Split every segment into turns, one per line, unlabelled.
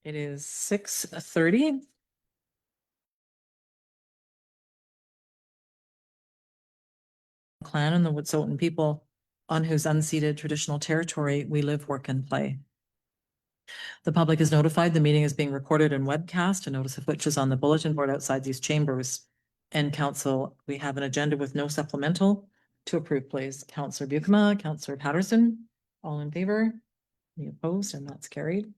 It is 6:30. Clan and the Wet'suwet'en people on whose unceded traditional territory we live, work, and play. The public is notified the meeting is being recorded and webcast, a notice of which is on the bulletin board outside these chambers. And council, we have an agenda with no supplemental to approve, please. Councillor Buikema, Councillor Patterson, all in favor? Any opposed? And that's carried.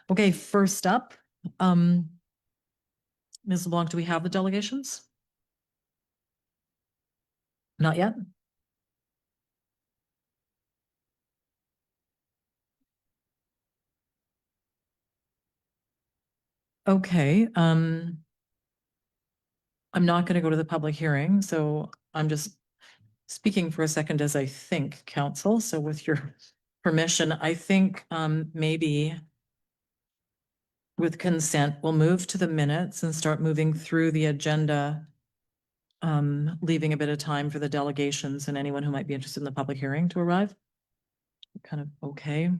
Okay, first up, Ms. LeBlanc, do we have the delegations? Not yet? Okay, I'm not going to go to the public hearing, so I'm just speaking for a second as I think, council. So with your permission, I think maybe with consent, we'll move to the minutes and start moving through the agenda, leaving a bit of time for the delegations and anyone who might be interested in the public hearing to arrive. Kind of okay.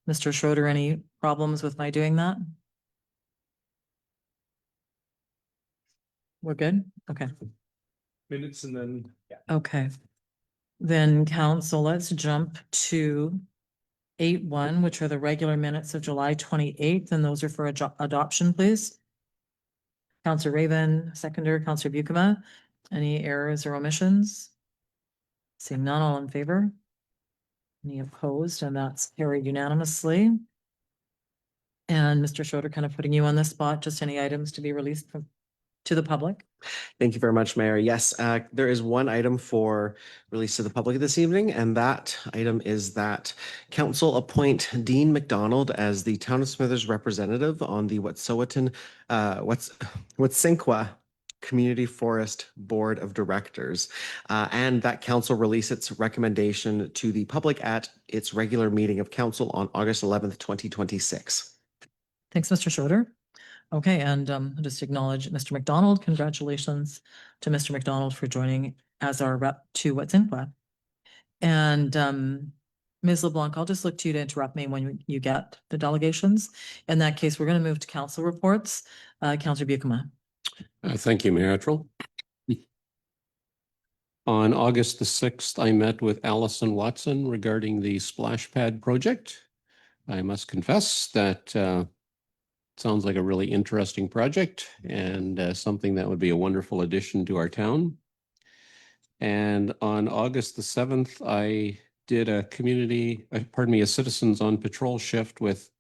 Mr. Schroeder, any problems with my doing that? We're good? Okay.
Minutes and then.
Okay. Then council, let's jump to 8-1, which are the regular minutes of July 28th, and those are for adoption, please. Councillor Raven, seconder, Councillor Buikema. Any errors or omissions? Seeing none, all in favor? Any opposed? And that's carried unanimously. And Mr. Schroeder, kind of putting you on the spot, just any items to be released to the public?
Thank you very much, Mayor. Yes, there is one item for release to the public this evening, and that item is that council appoint Dean McDonald as the Town of Smithers representative on the Wet'suwet'en Wet'suwet'en Community Forest Board of Directors, and that council release its recommendation to the public at its regular meeting of council on August 11th, 2026.
Thanks, Mr. Schroeder. Okay, and just acknowledge Mr. McDonald. Congratulations to Mr. McDonald for joining as our rep to Wet'suwet'en. And Ms. LeBlanc, I'll just look to you to interrupt me when you get the delegations. In that case, we're going to move to council reports. Councillor Buikema.
Thank you, Mayor Attrell. On August the 6th, I met with Allison Watson regarding the splash pad project. I must confess that sounds like a really interesting project and something that would be a wonderful addition to our town. And on August the 7th, I did a a citizens on patrol shift with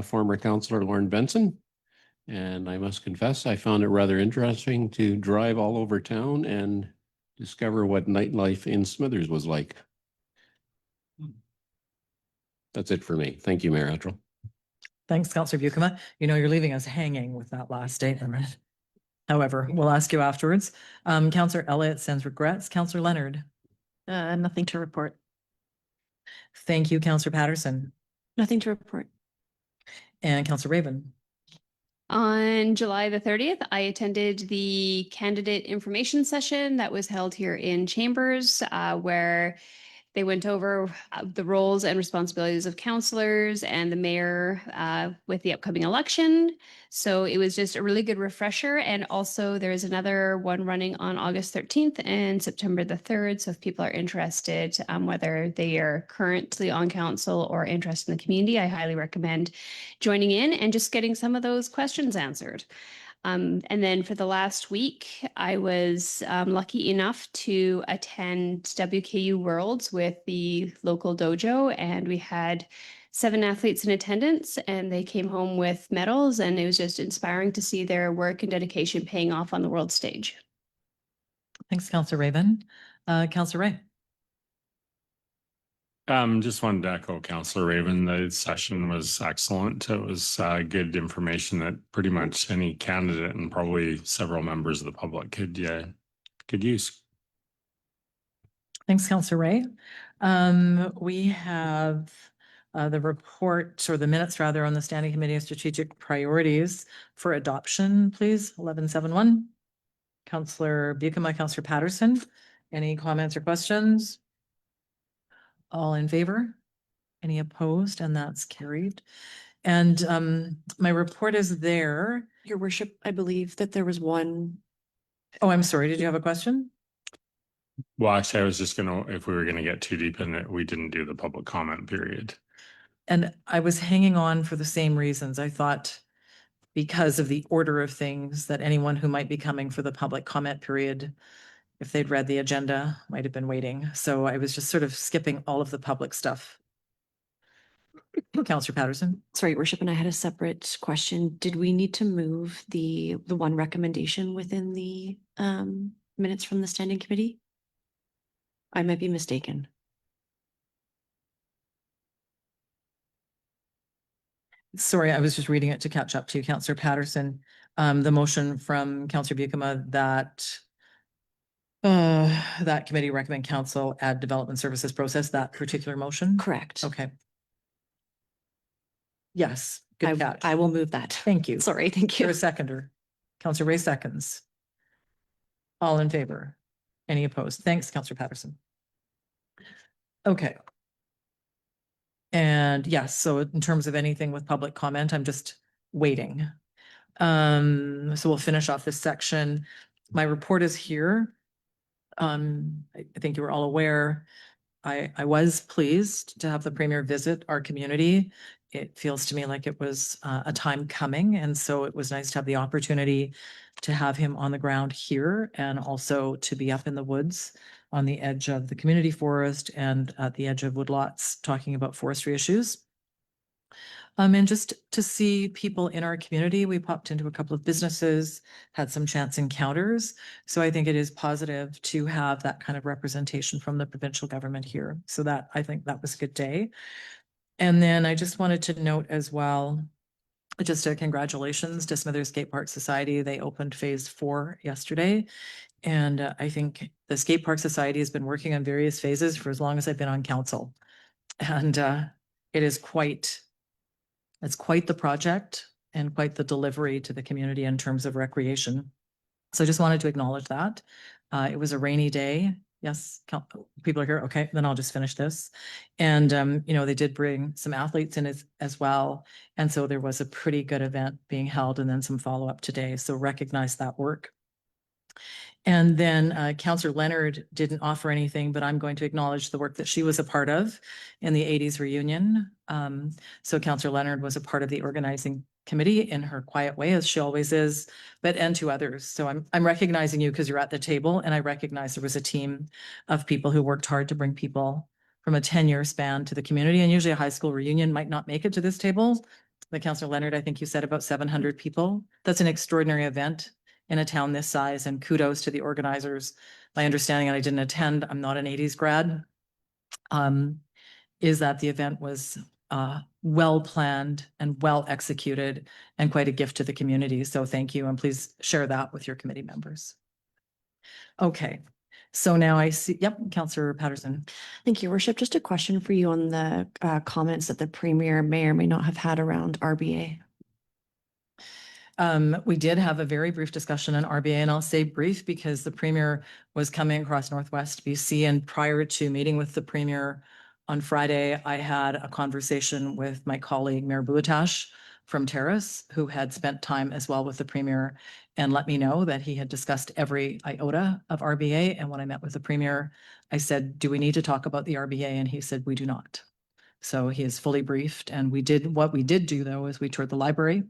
former councillor Lauren Benson. And I must confess, I found it rather interesting to drive all over town and discover what nightlife in Smithers was like. That's it for me. Thank you, Mayor Attrell.
Thanks, Councillor Buikema. You know, you're leaving us hanging with that last statement. However, we'll ask you afterwards. Councillor Elliott sends regrets. Councillor Leonard.
Nothing to report.
Thank you, Councillor Patterson.
Nothing to report.
And Councillor Raven.
On July the 30th, I attended the candidate information session that was held here in Chambers, where they went over the roles and responsibilities of councillors and the mayor with the upcoming election. So it was just a really good refresher. And also there is another one running on August 13th and September the 3rd. So if people are interested, whether they are currently on council or interested in the community, I highly recommend joining in and just getting some of those questions answered. And then for the last week, I was lucky enough to attend WKU Worlds with the local dojo, and we had 7 athletes in attendance, and they came home with medals, and it was just inspiring to see their work and dedication paying off on the world stage.
Thanks, Councillor Raven. Councillor Ray.
Just wanted to echo Councillor Raven. The session was excellent. It was good information that pretty much any candidate and probably several members of the public could use.
Thanks, Councillor Ray. We have the report, or the minutes rather, on the Standing Committee of Strategic Priorities for adoption, please. 1171. Councillor Buikema, Councillor Patterson. Any comments or questions? All in favor? Any opposed? And that's carried. And my report is there.
Your worship, I believe that there was one.
Oh, I'm sorry. Did you have a question?
Well, actually, I was just gonna, if we were gonna get too deep in it, we didn't do the public comment period.
And I was hanging on for the same reasons. I thought because of the order of things that anyone who might be coming for the public comment period, if they'd read the agenda, might have been waiting. So I was just sort of skipping all of the public stuff. Counselor Patterson?
Sorry, your worship, and I had a separate question. Did we need to move the one recommendation within the minutes from the standing committee? I might be mistaken.
Sorry, I was just reading it to catch up to Counselor Patterson. The motion from Counselor Buikema that that committee recommend council add development services process, that particular motion?
Correct.
Okay. Yes, good catch.
I will move that.
Thank you.
Sorry, thank
You're
you.
a seconder. Counselor Ray seconds. All in favor? Any opposed? Thanks, Counselor Patterson. Okay. And yes, so in terms of anything with public comment, I'm just waiting. So we'll finish off this section. My report is here. I think you were all aware. I was pleased to have the premier visit our community. It feels to me like it was a time coming, and so it was nice to have the opportunity to have him on the ground here and also to be up in the woods on the edge of the community forest and at the edge of woodlots talking about forestry issues. And just to see people in our community, we popped into a couple of businesses, had some chance encounters. So I think it is positive to have that kind of representation from the provincial government here. So that, I think that was a good day. And then I just wanted to note as well, just a congratulations to Smithers Skate Park Society. They opened phase 4 yesterday. And I think the Skate Park Society has been working on various phases for as long as I've been on council. And it is it's quite the project and quite the delivery to the community in terms of recreation. So I just wanted to acknowledge that. It was a rainy day. Yes, people are here. Okay, then I'll just finish this. And, you know, they did bring some athletes in as well. And so there was a pretty good event being held and then some follow-up today. So recognize that work. And then Councillor Leonard didn't offer anything, but I'm going to acknowledge the work that she was a part of in the 80s reunion. So Councillor Leonard was a part of the organizing committee in her quiet way, as she always is, and to others. So I'm recognizing you because you're at the table, and I recognize there was a team of people who worked hard to bring people from a 10-year span to the community. And usually a high school reunion might not make it to this table. But Councillor Leonard, I think you said about 700 people. That's an extraordinary event in a town this size, and kudos to the organizers. My understanding, and I didn't attend, I'm not an 80s grad, is that the event was well planned and well executed and quite a gift to the community. So thank you, and please share that with your committee members. Okay, so now I see, yep, Councillor Patterson.
Thank you, worship. Just a question for you on the comments that the premier may or may not have had around RBA.
We did have a very brief discussion on RBA, and I'll say brief because the premier was coming across Northwest BC, and prior to meeting with the premier on Friday, I had a conversation with my colleague Mayor Buatash from Terrace, who had spent time as well with the premier and let me know that he had discussed every iota of RBA. And when I met with the premier, I said, do we need to talk about the RBA? And he said, we do not. So he is fully briefed. And what we did do though, is we toured the library,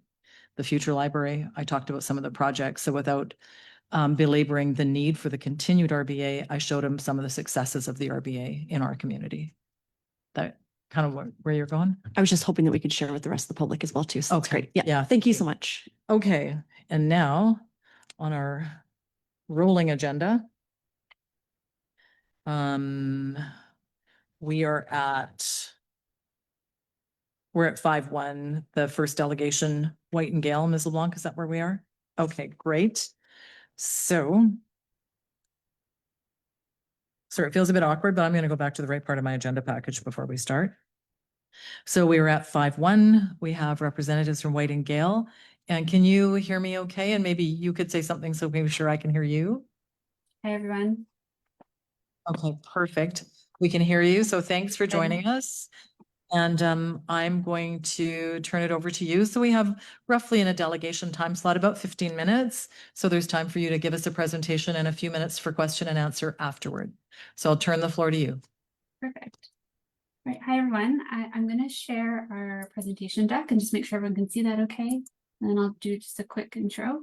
the future library. I talked about some of the projects. So without belaboring the need for the continued RBA, I showed him some of the successes of the RBA in our community. That kind of where you're going?
I was just hoping that we could share with the rest of the public as well too. So that's
Okay.
great. Yeah.
Yeah.
Thank you so much.
Okay. And now on our rolling agenda, we're at 5-1, the first delegation, White and Gale. Ms. LeBlanc, is that where we are? Okay, great. So sorry, it feels a bit awkward, but I'm going to go back to the right part of my agenda package before we start. So we were at 5-1. We have representatives from White and Gale. And can you hear me okay? And maybe you could say something so maybe sure I can hear you.
Hi, everyone.
Okay, perfect. We can hear you. So thanks for joining us. And I'm going to turn it over to you. So we have roughly in a delegation time slot, about 15 minutes. So there's time for you to give us a presentation and a few minutes for question and answer afterward. So I'll turn the floor to you.
Perfect. Right. Hi, everyone. I'm going to share our presentation deck and just make sure everyone can see that okay. And then I'll do just a quick intro.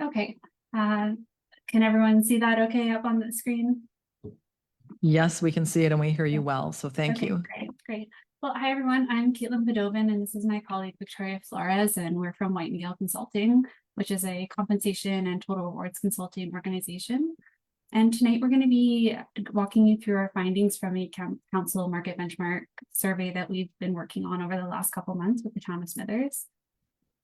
Okay. Can everyone see that okay up on the screen?
Yes, we can see it and we hear you well. So thank
Okay,
you.
Great, great. Well, hi, everyone. I'm Caitlin Bedovin, and this is my colleague, Victoria Flores, and we're from White and Gale Consulting, which is a compensation and total rewards consulting organization. And tonight we're going to be walking you through our findings from a council market benchmark survey that we've been working on over the last couple months with the town of Smithers.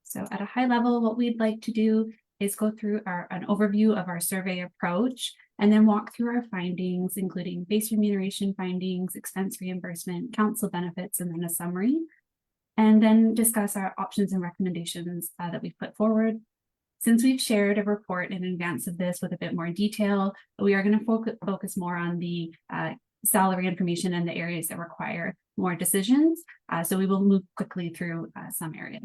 So at a high level, what we'd like to do is go through an overview of our survey approach and then walk through our findings, including base remuneration findings, expense reimbursement, council benefits, and then a summary. And then discuss our options and recommendations that we've put forward. Since we've shared a report in advance of this with a bit more detail, we are going to focus more on the salary information and the areas that require more decisions. So we will move quickly through some areas.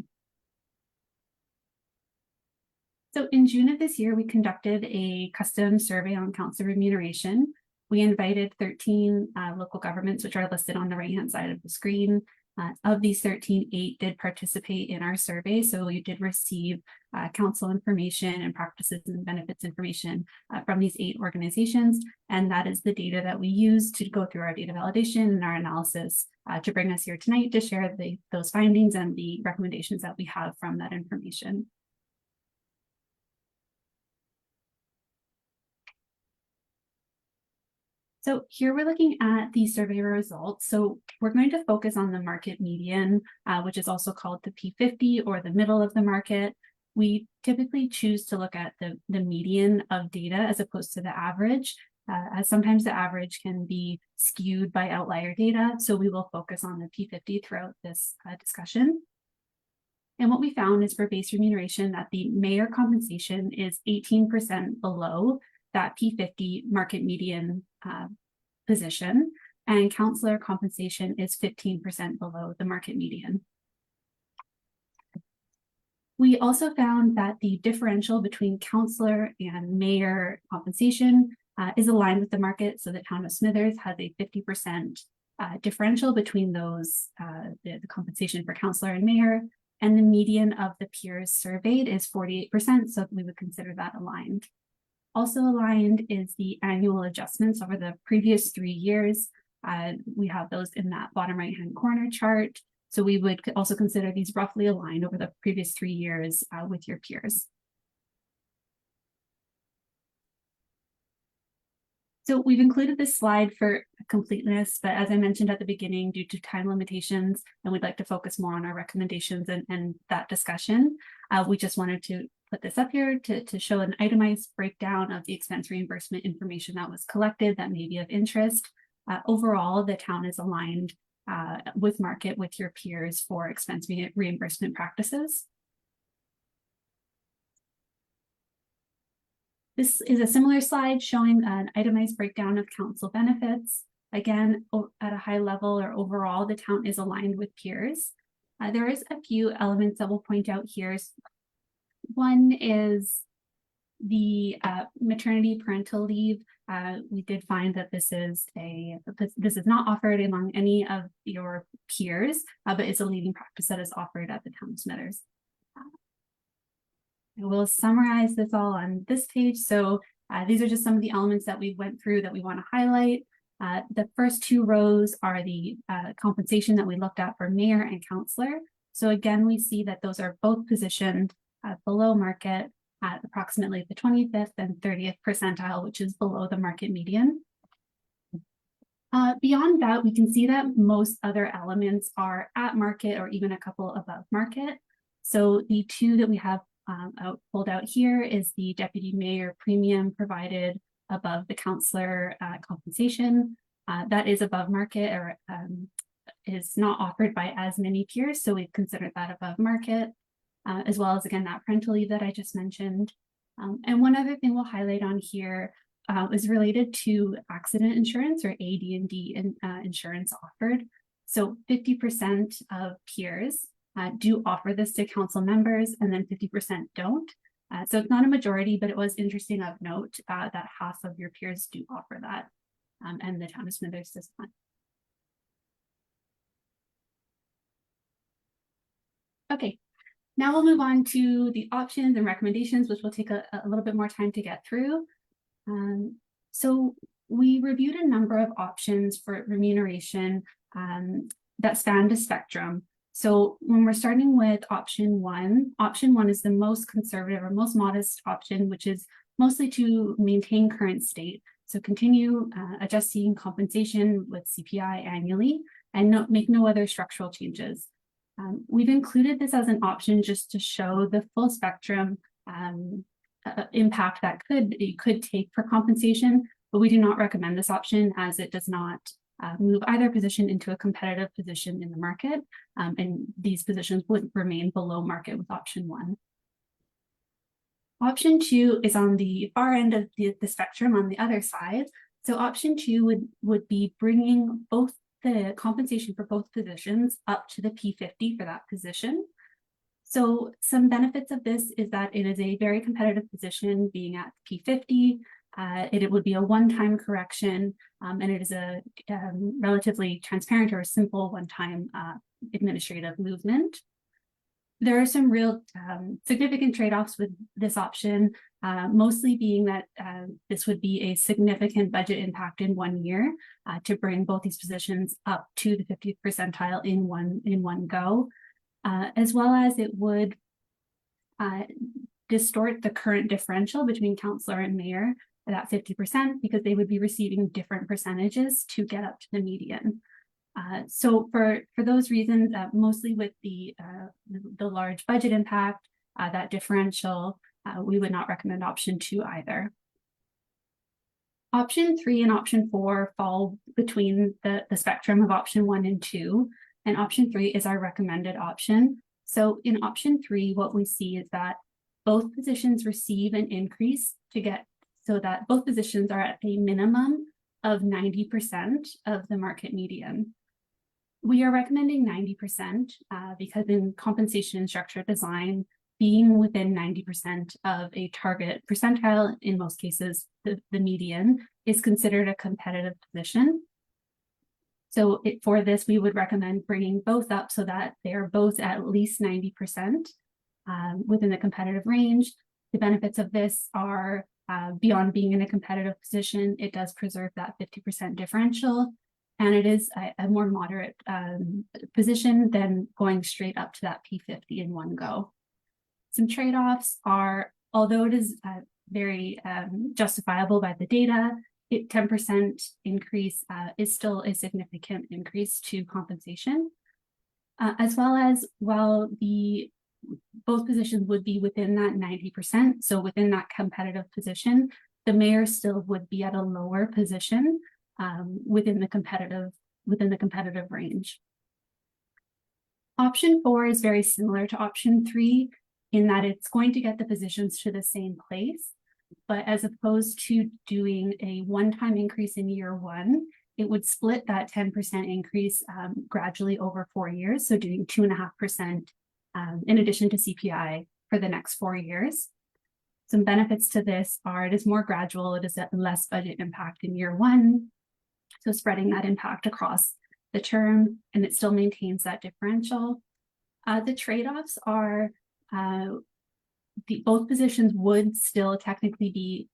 So in June of this year, we conducted a custom survey on council remuneration. We invited 13 local governments, which are listed on the right-hand side of the screen. Of these 13, 8 did participate in our survey. So we did receive council information and practices and benefits information from these 8 organizations. And that is the data that we use to go through our data validation and our analysis to bring us here tonight to share those findings and the recommendations that we have from that information. So here we're looking at the survey results. So we're going to focus on the market median, which is also called the P50 or the middle of the market. We typically choose to look at the median of data as opposed to the average, as sometimes the average can be skewed by outlier data. So we will focus on the P50 throughout this discussion. And what we found is for base remuneration that the mayor compensation is 18% below that P50 market median position, and councillor compensation is 15% below the market median. We also found that the differential between councillor and mayor compensation is aligned with the market. So the town of Smithers has a 50% differential between those, the compensation for councillor and mayor, and the median of the peers surveyed is 48%, so we would consider that aligned. Also aligned is the annual adjustments over the previous 3 years. We have those in that bottom right-hand corner chart. So we would also consider these roughly aligned over the previous 3 years with your peers. So we've included this slide for completeness, but as I mentioned at the beginning, due to time limitations, and we'd like to focus more on our recommendations and that discussion, we just wanted to put this up here to show an itemized breakdown of the expense reimbursement information that was collected that may be of interest. Overall, the town is aligned with market with your peers for expense reimbursement practices. This is a similar slide showing an itemized breakdown of council benefits. Again, at a high level or overall, the town is aligned with peers. There is a few elements that we'll point out here. One is the maternity parental leave. We did find that this is not offered among any of your peers, but it's a leading practice that is offered at the town of Smithers. I will summarize this all on this page. So these are just some of the elements that we went through that we want to highlight. The first 2 rows are the compensation that we looked at for mayor and councillor. So again, we see that those are both positioned below market at approximately the 25th and 30th percentile, which is below the market median. Beyond that, we can see that most other elements are at market or even a couple above market. So the 2 that we have pulled out here is the deputy mayor premium provided above the councillor compensation. That is above market or is not offered by as many peers. So we've considered that above market. As well as, again, that parental leave that I just mentioned. And one other thing we'll highlight on here is related to accident insurance or AD&D insurance offered. So 50% of peers do offer this to council members, and then 50% don't. So it's not a majority, but it was interesting of note that half of your peers do offer that, and the town of Smithers does not. Okay, now we'll move on to the options and recommendations, which will take a little bit more time to get through. So we reviewed a number of options for remuneration that span the spectrum. So when we're starting with option one is the most conservative or most modest option, which is mostly to maintain current state. So continue adjusting compensation with CPI annually and make no other structural changes. We've included this as an option just to show the full spectrum impact that it could take for compensation, but we do not recommend this option as it does not move either position into a competitive position in the market, and these positions would remain below market with option one. Option two is on the far end of the spectrum on the other side. So option two would be bringing both the compensation for both positions up to the P50 for that position. So some benefits of this is that it is a very competitive position being at P50. It would be a one-time correction, and it is a relatively transparent or simple one-time administrative movement. There are some real significant trade-offs with this option, mostly being that this would be a significant budget impact in 1 year to bring both these positions up to the 50th percentile in one go, as well as it would distort the current differential between councillor and mayor at that 50% because they would be receiving different percentages to get up to the median. So for those reasons, mostly with the large budget impact, that differential, we would not recommend option two either. Option three and option four fall between the spectrum of option one and two, and option three is our recommended option. So in option three, what we see is that both positions receive an increase so that both positions are at a minimum of 90% of the market median. We are recommending 90% because in compensation and structure design, being within 90% of a target percentile, in most cases, the median, is considered a competitive position. So for this, we would recommend bringing both up so that they are both at least 90% within the competitive range. The benefits of this are beyond being in a competitive position, it does preserve that 50% differential. And it is a more moderate position than going straight up to that P50 in one go. Some trade-offs are, although it is very justifiable by the data, 10% increase is still a significant increase to compensation, as well as while both positions would be within that 90%, so within that competitive position, the mayor still would be at a lower position within the competitive range. Option four is very similar to option three in that it's going to get the positions to the same place, but as opposed to doing a one-time increase in year one, it would split that 10% increase gradually over 4 years, so doing 2.5% in addition to CPI for the next 4 years. Some benefits to this are it is more gradual, it is at less budget impact in year one, so spreading that impact across the term, and it still maintains that differential. The trade-offs are both positions would still technically be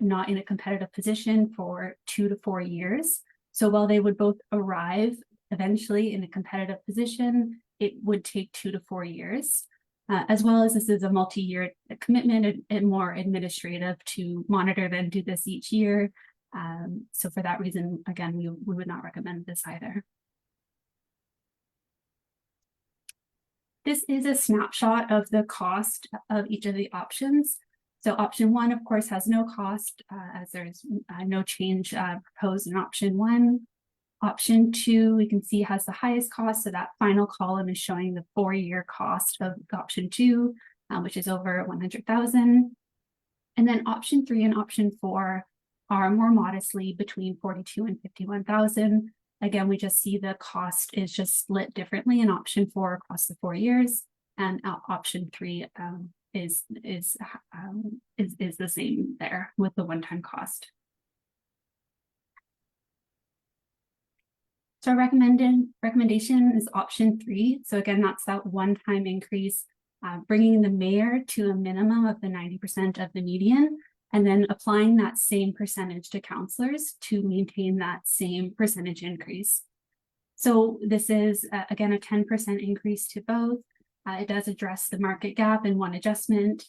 not in a competitive position for 2 to 4 years. So while they would both arrive eventually in a competitive position, it would take 2 to 4 years. As well as this is a multi-year commitment and more administrative to monitor and do this each year. So for that reason, again, we would not recommend this either. This is a snapshot of the cost of each of the options. So option one, of course, has no cost as there's no change proposed in option one. Option two, we can see has the highest cost. So that final column is showing the 4-year cost of option two, which is over 100,000. And then option 3 and option 4 are more modestly between 42 and 51,000. Again, we just see the cost is just split differently in option 4 across the 4 years, and option 3 is the same there with the one-time cost. So our recommendation is option 3. So again, that's that one-time increase, bringing the mayor to a minimum of the 90% of the median, and then applying that same percentage to councillors to maintain that same percentage increase. So this is, again, a 10% increase to both. It does address the market gap in one adjustment,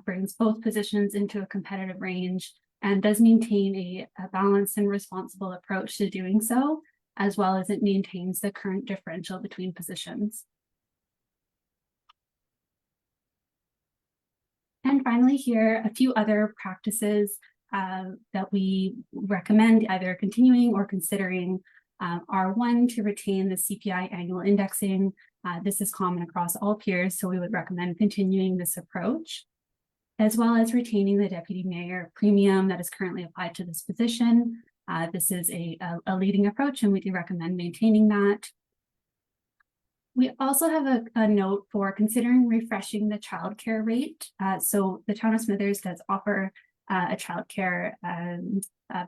brings both positions into a competitive range, and does maintain a balanced and responsible approach to doing so, as well as it maintains the current differential between positions. And finally here, a few other practices that we recommend either continuing or considering are 1, to retain the CPI annual indexing. This is common across all peers, so we would recommend continuing this approach, as well as retaining the deputy mayor premium that is currently applied to this position. This is a leading approach, and we do recommend maintaining that. We also have a note for considering refreshing the childcare rate. So the town of Smithers does offer a childcare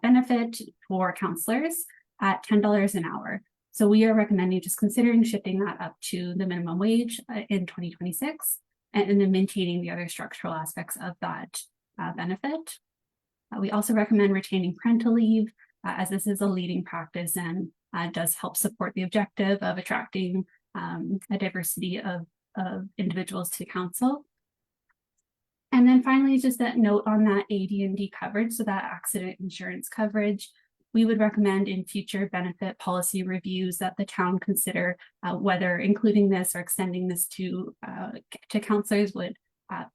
benefit for councillors at $10 an hour. So we are recommending just considering shifting that up to the minimum wage in 2026, and then maintaining the other structural aspects of that benefit. We also recommend retaining parental leave, as this is a leading practice and does help support the objective of attracting a diversity of individuals to council. And then finally, just that note on that AD&D coverage, so that accident insurance coverage, we would recommend in future benefit policy reviews that the town consider whether including this or extending this to councillors would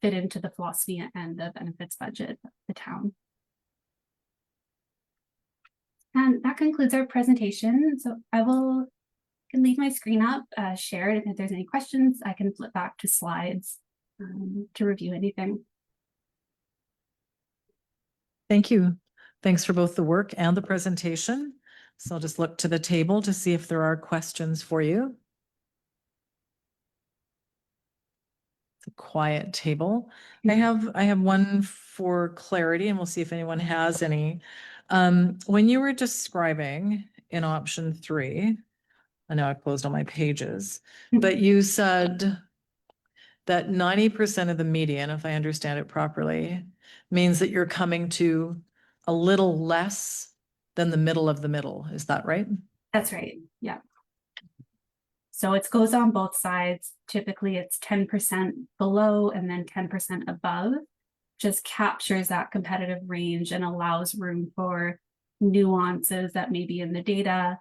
fit into the philosophy and the benefits budget of the town. And that concludes our presentation. So I can leave my screen up, shared, and if there's any questions, I can flip back to slides to review anything.
Thank you. Thanks for both the work and the presentation. So I'll just look to the table to see if there are questions for you. It's a quiet table. I have one for clarity, and we'll see if anyone has any. When you were describing in option 3, I know I closed all my pages, but you said that 90% of the median, if I understand it properly, means that you're coming to a little less than the middle of the middle. Is that right?
That's right. Yeah. So it goes on both sides. Typically it's 10% below and then 10% above. Just captures that competitive range and allows room for nuances that may be in the data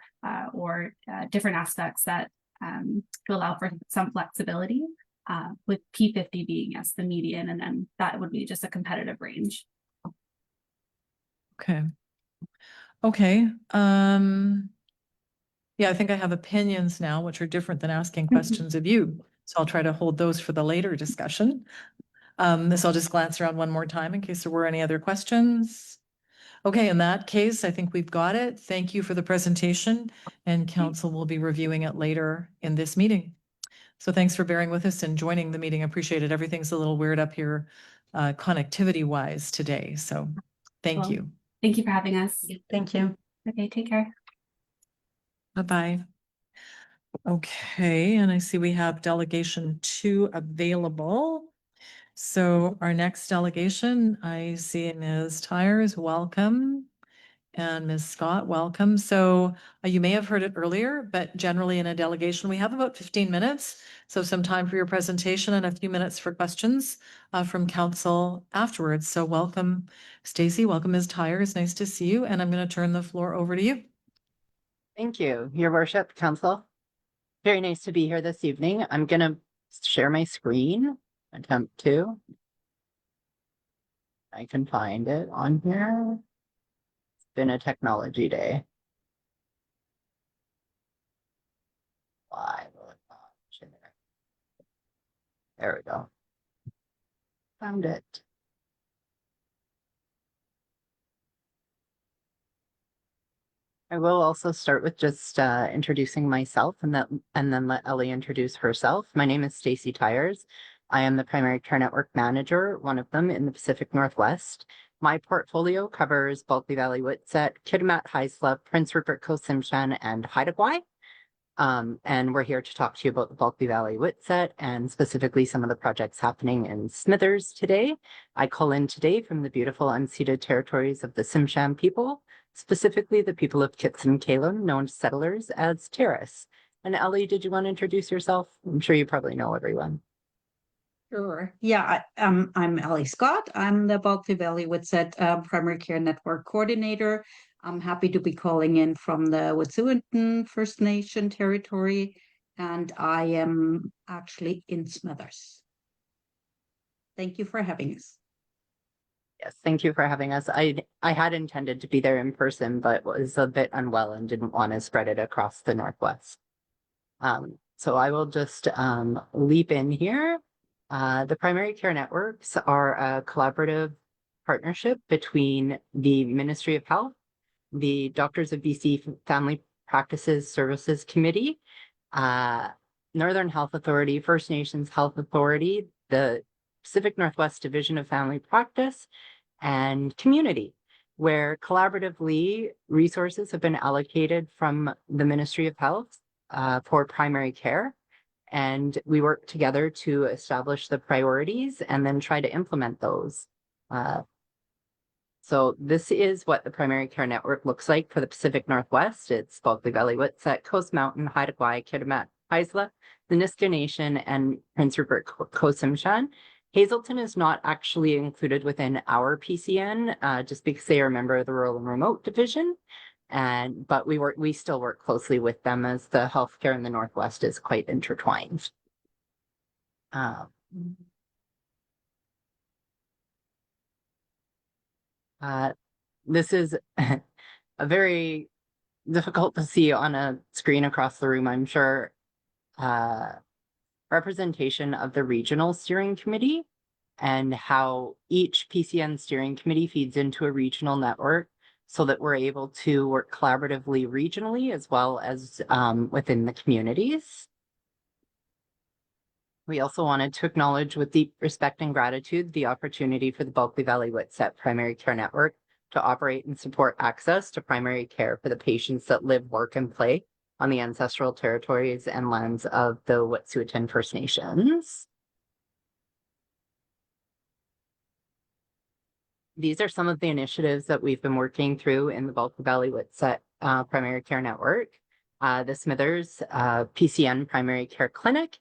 or different aspects that to allow for some flexibility, with P50 being, yes, the median, and then that would be just a competitive range.
Okay. Okay. Yeah, I think I have opinions now, which are different than asking questions of you. So I'll try to hold those for the later discussion. So I'll just glance around one more time in case there were any other questions. Okay, in that case, I think we've got it. Thank you for the presentation, and council will be reviewing it later in this meeting. So thanks for bearing with us and joining the meeting. I appreciate it. Everything's a little weird up here, connectivity wise today. So thank
Well,
you.
Thank you for having us.
Thank you.
Okay, take care.
Bye-bye. Okay, and I see we have delegation 2 available. So our next delegation, I see Ms. Tyers, welcome. And Ms. Scott, welcome. So you may have heard it earlier, but generally in a delegation, we have about 15 minutes. So some time for your presentation and a few minutes for questions from council afterwards. So welcome, Stacy. Welcome, Ms. Tyers. Nice to see you. And I'm going to turn the floor over to you.
Thank you, Your Worship, Council. Very nice to be here this evening. I'm going to share my screen, attempt to. I can find it on here. It's been a technology day. Why will it not share? There we go. Found it. I will also start with just introducing myself and then let Ellie introduce herself. My name is Stacy Tyers. I am the primary care network manager, one of them in the Pacific Northwest. My portfolio covers Bulkley Valley, Whitsett, Kitimat, Haisla, Prince Rupert, Coast-Tsimshian, and Haida Gwaii. And we're here to talk to you about the Bulkley Valley Whitsett and specifically some of the projects happening in Smithers today. I call in today from the beautiful unceded territories of the Tsimshian people, specifically the people of Kitsim-Kalem, known to settlers as Terrace. And Ellie, did you want to introduce yourself? I'm sure you probably know everyone.
Sure. Yeah, I'm Ellie Scott. I'm the Bulkley Valley Whitsett Primary Care Network Coordinator. I'm happy to be calling in from the Wet'suwet'en First Nation territory, and I am actually in Smithers. Thank you for having us.
Yes, thank you for having us. I had intended to be there in person, but was a bit unwell and didn't want to spread it across the Northwest. So I will just leap in here. The primary care networks are a collaborative partnership between the Ministry of Health, the Doctors of BC Family Practices Services Committee, Northern Health Authority, First Nations Health Authority, the Pacific Northwest Division of Family Practice, and community, where collaboratively resources have been allocated from the Ministry of Health for primary care. And we work together to establish the priorities and then try to implement those. So this is what the primary care network looks like for the Pacific Northwest. It's Bulkley Valley, Whitsett, Coast Mountain, Haida Gwaii, Kitimat, Haisla, the Niska Nation, and Prince Rupert, Coast-Tsimshian. Hazelton is not actually included within our PCN, just because they are a member of the Rural and Remote Division. But we still work closely with them as the healthcare in the Northwest is quite intertwined. This is a very difficult to see on a screen across the room, I'm sure. Representation of the regional steering committee and how each PCN steering committee feeds into a regional network so that we're able to work collaboratively regionally as well as within the communities. We also wanted to acknowledge with deep respect and gratitude the opportunity for the Bulkley Valley Whitsett Primary Care Network to operate and support access to primary care for the patients that live, work, and play on the ancestral territories and lands of the Wet'suwet'en First Nations. These are some of the initiatives that we've been working through in the Bulkley Valley Whitsett Primary Care Network. The Smithers PCN Primary Care Clinic,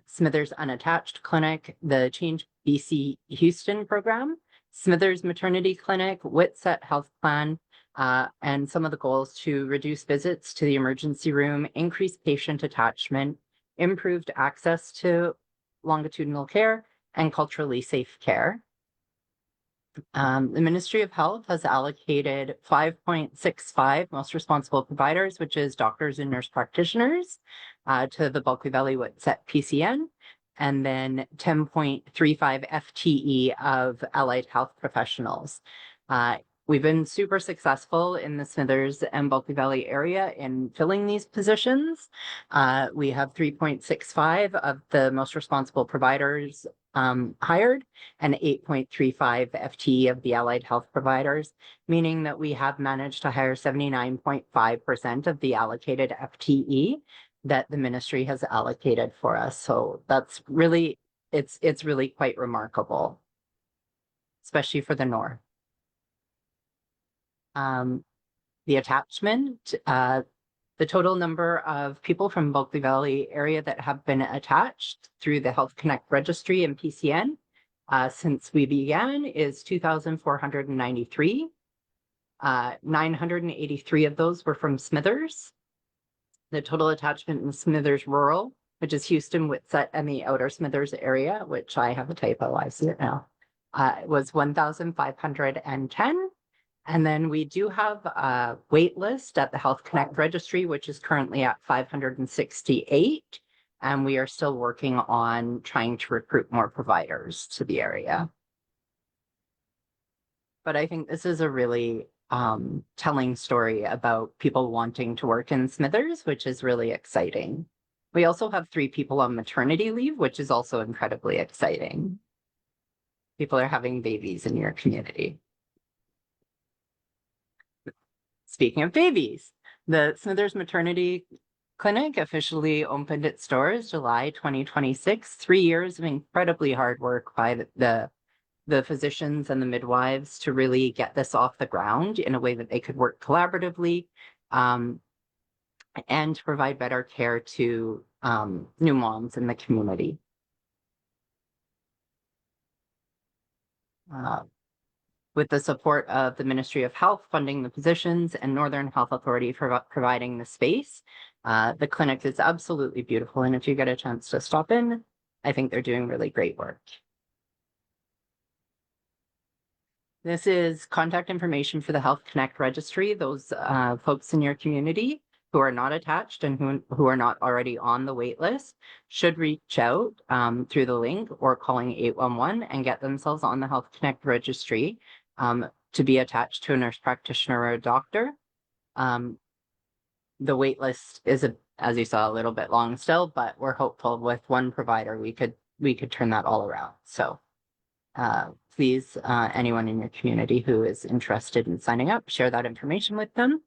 Smithers Unattached Clinic, the Change BC Houston program, Smithers Maternity Clinic, Whitsett Health Plan, and some of the goals to reduce visits to the emergency room, increase patient attachment, improved access to longitudinal care, and culturally safe care. The Ministry of Health has allocated 5.65 most responsible providers, which is doctors and nurse practitioners, to the Bulkley Valley Whitsett PCN, and then 10.35 FTE of allied health professionals. We've been super successful in the Smithers and Bulkley Valley area in filling these positions. We have 3.65 of the most responsible providers hired and 8.35 FTE of the allied health providers, meaning that we have managed to hire 79.5% of the allocated FTE that the ministry has allocated for us. So that's really, it's really quite remarkable, especially for the North. The attachment, the total number of people from Bulkley Valley area that have been attached through the Health Connect registry and PCN since we began is 2,493. 983 of those were from Smithers. The total attachment in Smithers Rural, which is Houston, Whitsett, and the outer Smithers area, which I have a typo, I see it now, was 1,510. And then we do have a wait list at the Health Connect registry, which is currently at 568. And we are still working on trying to recruit more providers to the area. But I think this is a really telling story about people wanting to work in Smithers, which is really exciting. We also have 3 people on maternity leave, which is also incredibly exciting. People are having babies in your community. Speaking of babies, the Smithers Maternity Clinic officially opened its doors July 2026. 3 years of incredibly hard work by the physicians and the midwives to really get this off the ground in a way that they could work collaboratively, and to provide better care to new moms in the community. With the support of the Ministry of Health funding the positions and Northern Health Authority providing the space, the clinic is absolutely beautiful. And if you get a chance to stop in, I think they're doing really great work. This is contact information for the Health Connect registry. Those folks in your community who are not attached and who are not already on the wait list should reach out through the link or calling 811 and get themselves on the Health Connect registry to be attached to a nurse practitioner or a doctor. The wait list is, as you saw, a little bit long still, but we're hopeful with one provider we could turn that all around. So please, anyone in your community who is interested in signing up, share that information with them.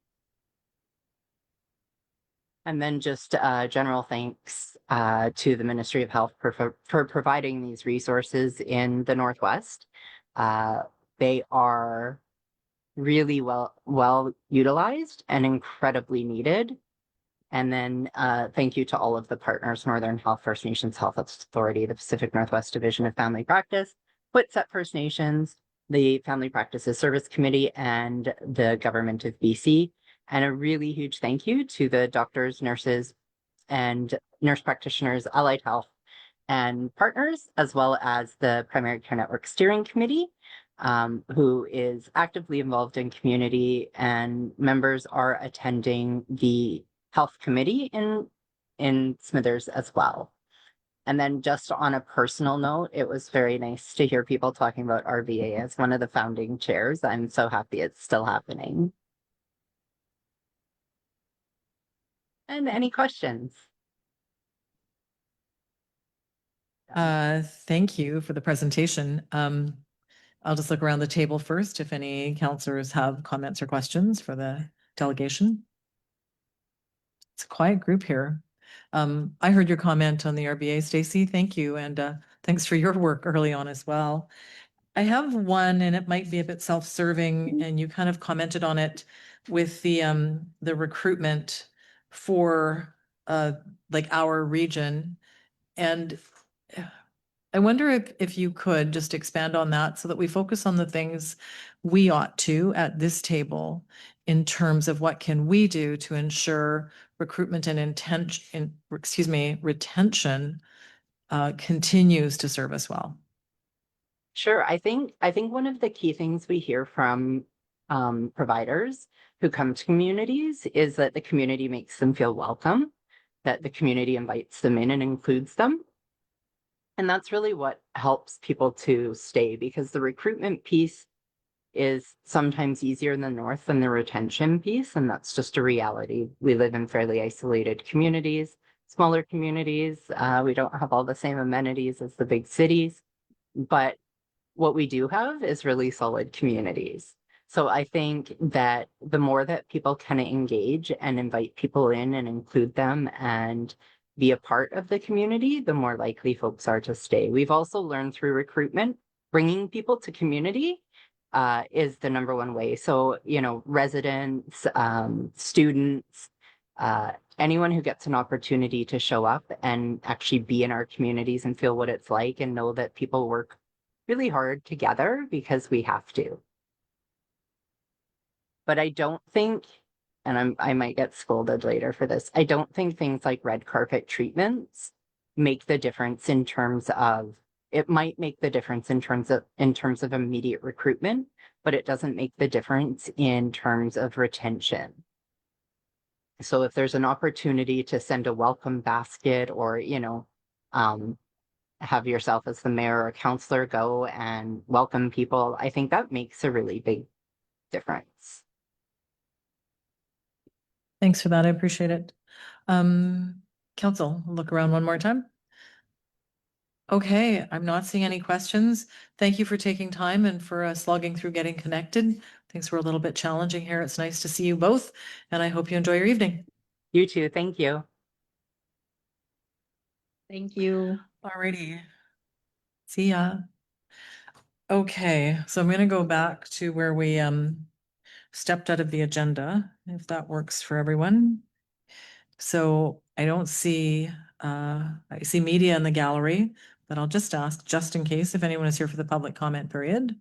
And then just general thanks to the Ministry of Health for providing these resources in the Northwest. They are really well utilized and incredibly needed. And then thank you to all of the partners, Northern Health, First Nations Health Authority, the Pacific Northwest Division of Family Practice, Whitsett First Nations, the Family Practices Service Committee, and the Government of BC. And a really huge thank you to the doctors, nurses, and nurse practitioners, Allied Health, and partners, as well as the Primary Care Network Steering Committee, who is actively involved in community, and members are attending the Health Committee in Smithers as well. And then just on a personal note, it was very nice to hear people talking about RVA as one of the founding chairs. I'm so happy it's still happening. And any questions?
Thank you for the presentation. I'll just look around the table first if any counselors have comments or questions for the delegation. It's a quiet group here. I heard your comment on the RBA, Stacy. Thank you. And thanks for your work early on as well. I have one, and it might be a bit self-serving, and you kind of commented on it with the recruitment for like our region. And I wonder if you could just expand on that so that we focus on the things we ought to at this table in terms of what can we do to ensure recruitment and retention continues to serve us well.
Sure. I think one of the key things we hear from providers who come to communities is that the community makes them feel welcome, that the community invites them in and includes them. And that's really what helps people to stay, because the recruitment piece is sometimes easier in the north than the retention piece. And that's just a reality. We live in fairly isolated communities, smaller communities. We don't have all the same amenities as the big cities, but what we do have is really solid communities. So I think that the more that people can engage and invite people in and include them and be a part of the community, the more likely folks are to stay. We've also learned through recruitment, bringing people to community is the number one way. So, you know, residents, students, anyone who gets an opportunity to show up and actually be in our communities and feel what it's like and know that people work really hard together because we have to. But I don't think, and I might get scolded later for this, I don't think things like red carpet treatments make the difference in terms of, it might make the difference in terms of immediate recruitment, but it doesn't make the difference in terms of retention. So if there's an opportunity to send a welcome basket or, you know, have yourself as the mayor or counselor go and welcome people, I think that makes a really big difference.
Thanks for that. I appreciate it. Council, look around one more time. Okay, I'm not seeing any questions. Thank you for taking time and for slogging through getting connected. Things were a little bit challenging here. It's nice to see you both, and I hope you enjoy your evening.
You too. Thank you.
Thank you.
Alrighty. See ya. Okay, so I'm gonna go back to where we stepped out of the agenda, if that works for everyone. So I don't see I see media in the gallery, but I'll just ask just in case if anyone is here for the public comment period.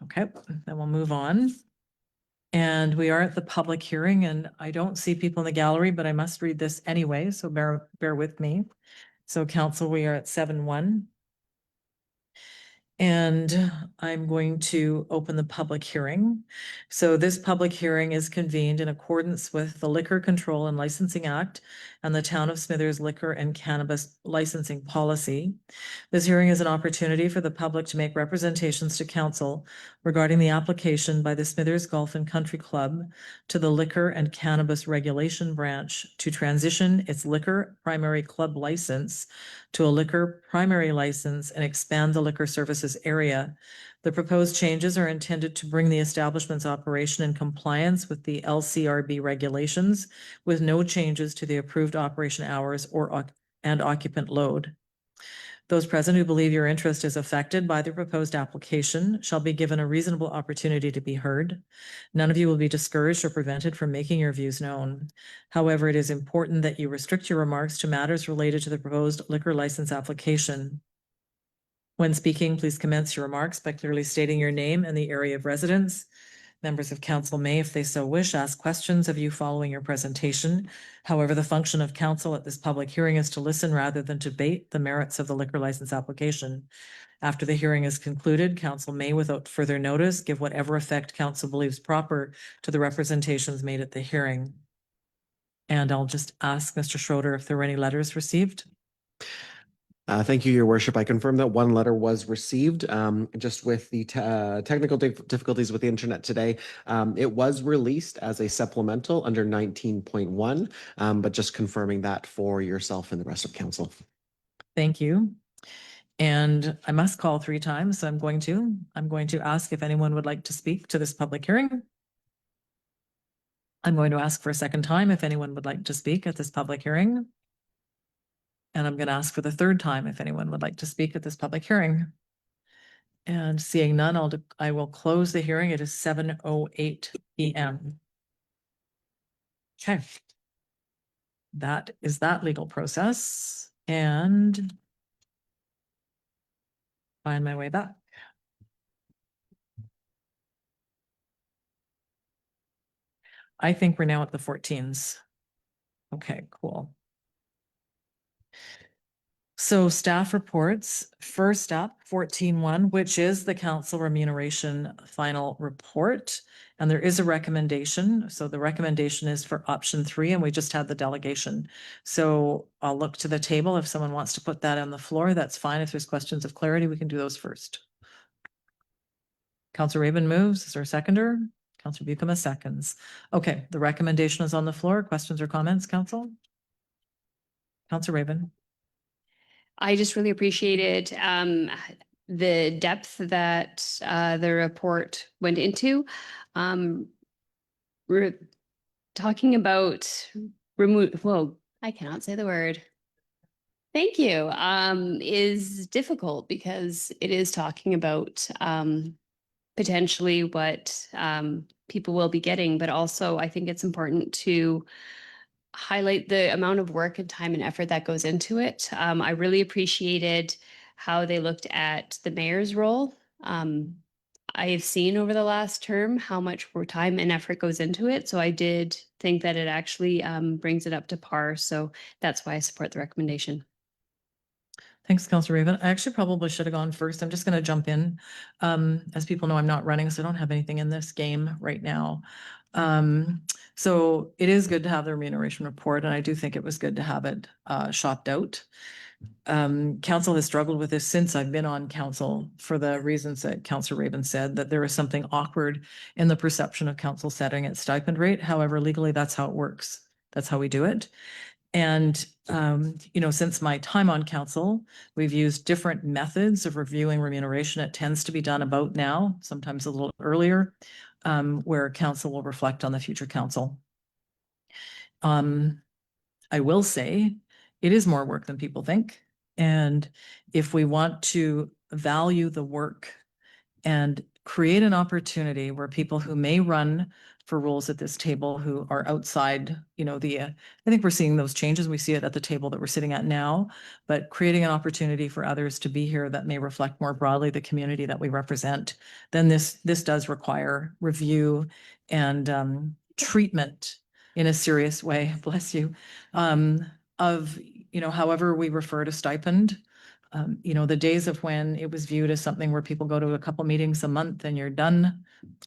Okay, then we'll move on. And we are at the public hearing, and I don't see people in the gallery, but I must read this anyway, so bear with me. So council, we are at 7-1. And I'm going to open the public hearing. So this public hearing is convened in accordance with the Liquor Control and Licensing Act and the Town of Smithers Liquor and Cannabis Licensing Policy. This hearing is an opportunity for the public to make representations to council regarding the application by the Smithers Golf and Country Club to the Liquor and Cannabis Regulation Branch to transition its liquor primary club license to a liquor primary license and expand the liquor services area. The proposed changes are intended to bring the establishment's operation in compliance with the LCRB regulations with no changes to the approved operation hours and occupant load. Those present who believe your interest is affected by the proposed application shall be given a reasonable opportunity to be heard. None of you will be discouraged or prevented from making your views known. However, it is important that you restrict your remarks to matters related to the proposed liquor license application. When speaking, please commence your remarks by clearly stating your name and the area of residence. Members of council may, if they so wish, ask questions of you following your presentation. However, the function of council at this public hearing is to listen rather than to debate the merits of the liquor license application. After the hearing is concluded, council may, without further notice, give whatever effect council believes proper to the representations made at the hearing. And I'll just ask Mr. Schroeder if there were any letters received.
Thank you, Your Worship. I confirm that one letter was received. Just with the technical difficulties with the internet today, it was released as a supplemental under 19.1, but just confirming that for yourself and the rest of council.
Thank you. And I must call 3 times, so I'm going to ask if anyone would like to speak to this public hearing. I'm going to ask for a second time if anyone would like to speak at this public hearing. And I'm going to ask for the 3rd time if anyone would like to speak at this public hearing. And seeing none, I will close the hearing. It is 7:08 p.m. Okay. That is that legal process. And find my way back. I think we're now at the 14s. Okay, cool. So staff reports, first up, 14.1, which is the council remuneration final report. And there is a recommendation. So the recommendation is for option 3, and we just had the delegation. So I'll look to the table. If someone wants to put that on the floor, that's fine. If there's questions of clarity, we can do those first. Councillor Raven moves. Is there a seconder? Councillor Buckham seconds. Okay, the recommendation is on the floor. Questions or comments, council? Councillor Raven.
I just really appreciated the depth that the report went into. We're talking about I cannot say the word. Thank you. Is difficult because it is talking about potentially what people will be getting, but also I think it's important to highlight the amount of work and time and effort that goes into it. I really appreciated how they looked at the mayor's role. I have seen over the last term how much more time and effort goes into it. So I did think that it actually brings it up to par. So that's why I support the recommendation.
Thanks, Councillor Raven. I actually probably should have gone first. I'm just going to jump in. As people know, I'm not running, so I don't have anything in this game right now. So it is good to have the remuneration report, and I do think it was good to have it shopped out. Council has struggled with this since I've been on council for the reasons that Councillor Raven said, that there is something awkward in the perception of council setting its stipend rate. However, legally, that's how it works. That's how we do it. And, since my time on council, we've used different methods of reviewing remuneration. It tends to be done about now, sometimes a little earlier, where council will reflect on the future council. I will say it is more work than people think. And if we want to value the work and create an opportunity where people who may run for roles at this table who are outside, I think we're seeing those changes. We see it at the table that we're sitting at now, but creating an opportunity for others to be here that may reflect more broadly the community that we represent, then this does require review and treatment in a serious way, bless you, of, however we refer to stipend. The days of when it was viewed as something where people go to a couple meetings a month and you're done,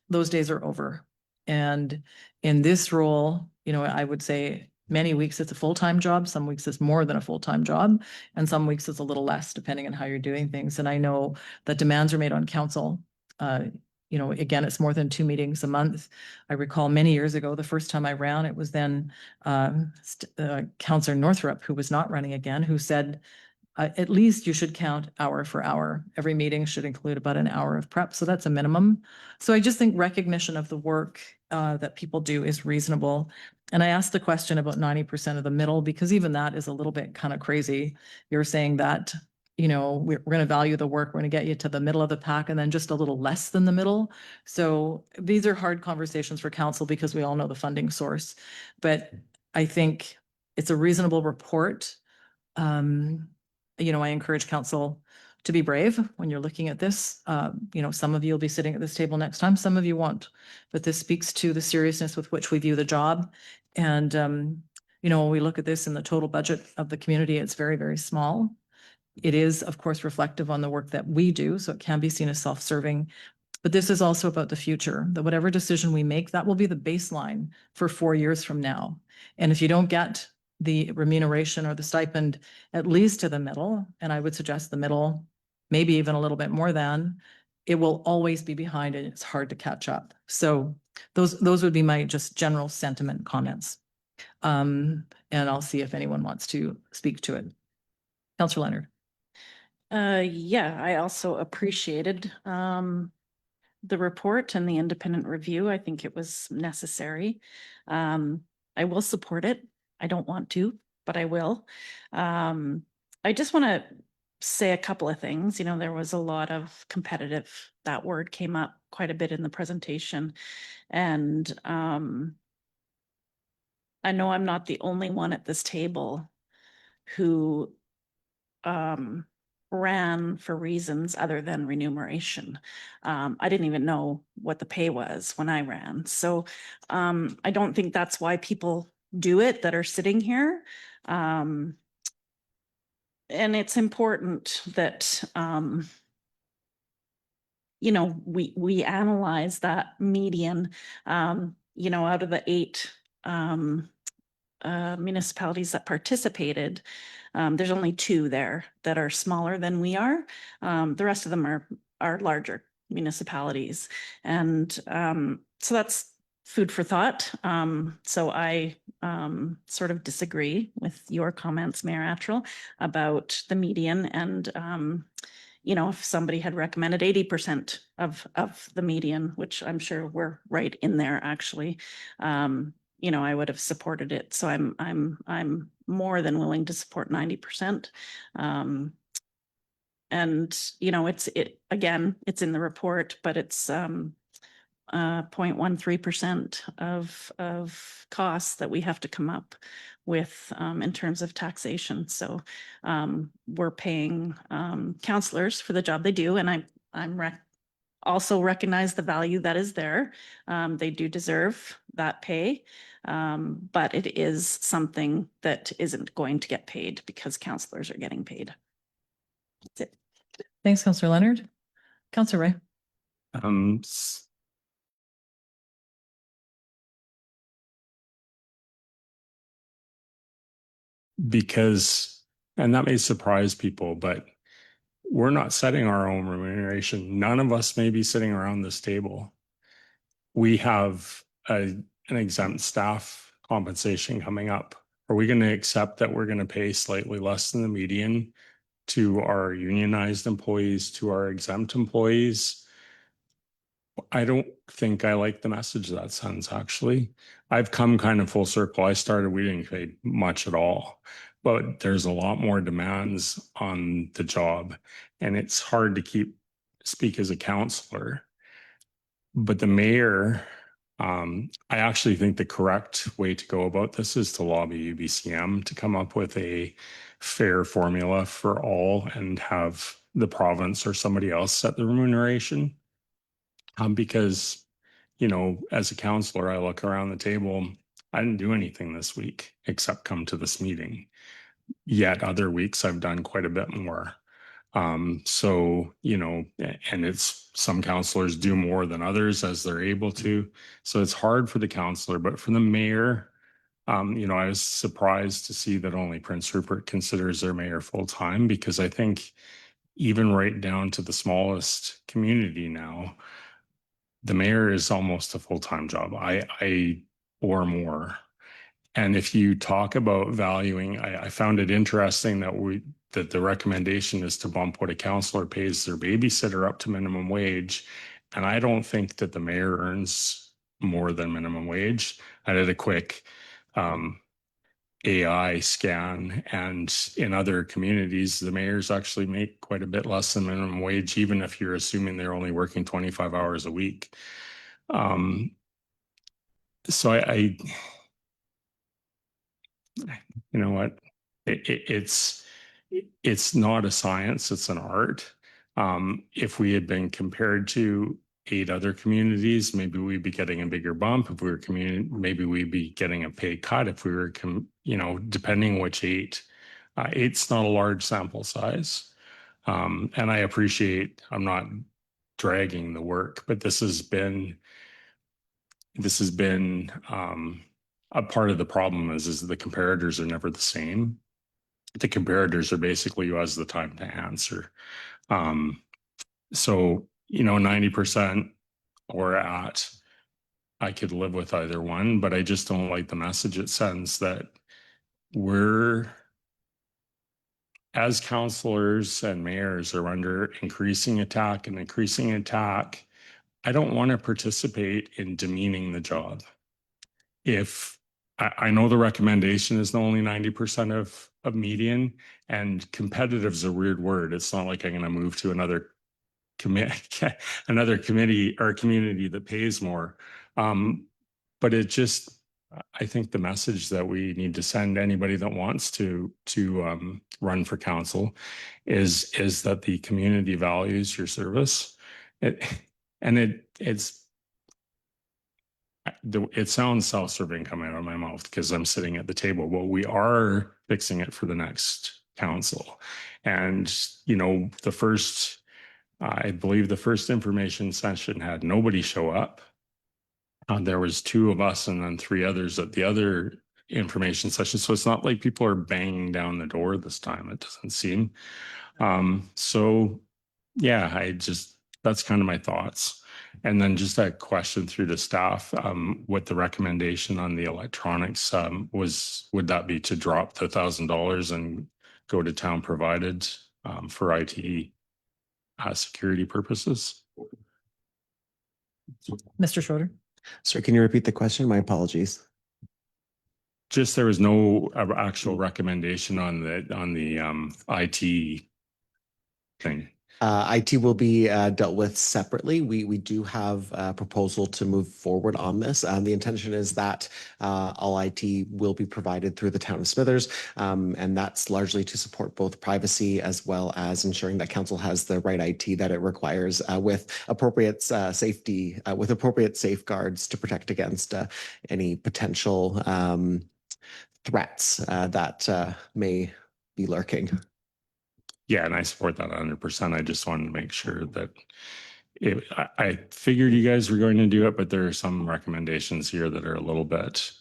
those days are over. And in this role, I would say many weeks it's a full-time job, some weeks it's more than a full-time job, and some weeks it's a little less depending on how you're doing things. And I know that demands are made on council. Again, it's more than 2 meetings a month. I recall many years ago, the first time I ran, it was then Councillor Northrup, who was not running again, who said, at least you should count hour for hour. Every meeting should include about an hour of prep. So that's a minimum. So I just think recognition of the work that people do is reasonable. And I asked the question about 90% of the middle, because even that is a little bit kind of crazy. You're saying that, we're going to value the work. We're going to get you to the middle of the pack and then just a little less than the middle. So these are hard conversations for council because we all know the funding source. But I think it's a reasonable report. I encourage council to be brave when you're looking at this. Some of you will be sitting at this table next time, some of you won't, but this speaks to the seriousness with which we view the job. And, when we look at this in the total budget of the community, it's very, very small. It is, of course, reflective on the work that we do, so it can be seen as self-serving. But this is also about the future, that whatever decision we make, that will be the baseline for 4 years from now. And if you don't get the remuneration or the stipend at least to the middle, and I would suggest the middle, maybe even a little bit more than, it will always be behind and it's hard to catch up. So those would be my just general sentiment comments. And I'll see if anyone wants to speak to it. Councillor Leonard.
Yeah, I also appreciated the report and the independent review. I think it was necessary. I will support it. I don't want to, but I will. I just want to say a couple of things. There was a lot of competitive, that word came up quite a bit in the presentation. And I know I'm not the only one at this table who ran for reasons other than remuneration. I didn't even know what the pay was when I ran. So I don't think that's why people do it that are sitting here. And it's important that, we analyze that median, out of the 8 municipalities that participated. There's only 2 there that are smaller than we are. The rest of them are larger municipalities. And so that's food for thought. So I sort of disagree with your comments, Mayor Attrell, about the median. And, if somebody had recommended 80% of the median, which I'm sure we're right in there actually, I would have supported it. So I'm more than willing to support 90%. And again, it's in the report, but it's 0.13% of costs that we have to come up with in terms of taxation. So we're paying counselors for the job they do, and I'm also recognize the value that is there. They do deserve that pay, but it is something that isn't going to get paid because counselors are getting paid. That's it.
Thanks, Councillor Leonard. Councillor Ray.
Because and that may surprise people, but we're not setting our own remuneration. None of us may be sitting around this table. We have an exempt staff compensation coming up. Are we going to accept that we're going to pay slightly less than the median to our unionized employees, to our exempt employees? I don't think I like the message that sends, actually. I've come kind of full circle. I started, we didn't pay much at all, but there's a lot more demands on the job, and it's hard to speak as a counselor. But the mayor, I actually think the correct way to go about this is to lobby UBCM to come up with a fair formula for all and have the province or somebody else set the remuneration. Because, you know, as a counselor, I look around the table, I didn't do anything this week except come to this meeting. Yet other weeks I've done quite a bit more. So, you know, and it's some counselors do more than others as they're able to. So it's hard for the counselor, but for the mayor, you know, I was surprised to see that only Prince Rupert considers their mayor full time, because I think even right down to the smallest community now, the mayor is almost a full-time job, or more. And if you talk about valuing, I found it interesting that the recommendation is to bump what a counselor pays their babysitter up to minimum wage. And I don't think that the mayor earns more than minimum wage. I did a quick AI scan, and in other communities, the mayors actually make quite a bit less than minimum wage, even if you're assuming they're only working 25 hours a week. So you know what, it's not a science, it's an art. If we had been compared to 8 other communities, maybe we'd be getting a bigger bump. If we were maybe we'd be getting a pay cut. If we were, you know, depending which 8. 8's not a large sample size. And I appreciate, I'm not dragging the work, but this has been a part of the problem is the comparators are never the same. The comparators are basically who has the time to answer. So, you know, 90% or at, I could live with either one, but I just don't like the message it sends that we're, as counselors and mayors, are under increasing attack. I don't want to participate in demeaning the job. If I know the recommendation is only 90% of median, and competitive is a weird word. It's not like I'm going to move to another committee or community that pays more. But it just, I think the message that we need to send anybody that wants to run for council is that the community values your service. It sounds self-serving coming out of my mouth because I'm sitting at the table. Well, we are fixing it for the next council. And, you know, I believe the first information session had nobody show up. There was 2 of us and then 3 others at the other information session. So it's not like people are banging down the door this time, it doesn't seem. So yeah, that's kind of my thoughts. And then just a question through the staff, what the recommendation on the electronics would that be to drop the $1,000 and go to town provided for IT security purposes?
Mr. Schroeder?
Sir, can you repeat the question? My apologies.
Just there was no actual recommendation on the IT thing.
IT will be dealt with separately. We do have a proposal to move forward on this. The intention is that all IT will be provided through the town of Smithers, and that's largely to support both privacy as well as ensuring that council has the right IT that it requires with appropriate safety, with appropriate safeguards to protect against any potential threats that may be lurking.
Yeah, and I support that 100%. I just wanted to make sure that I figured you guys were going to do it, but there are some recommendations here that are a little bit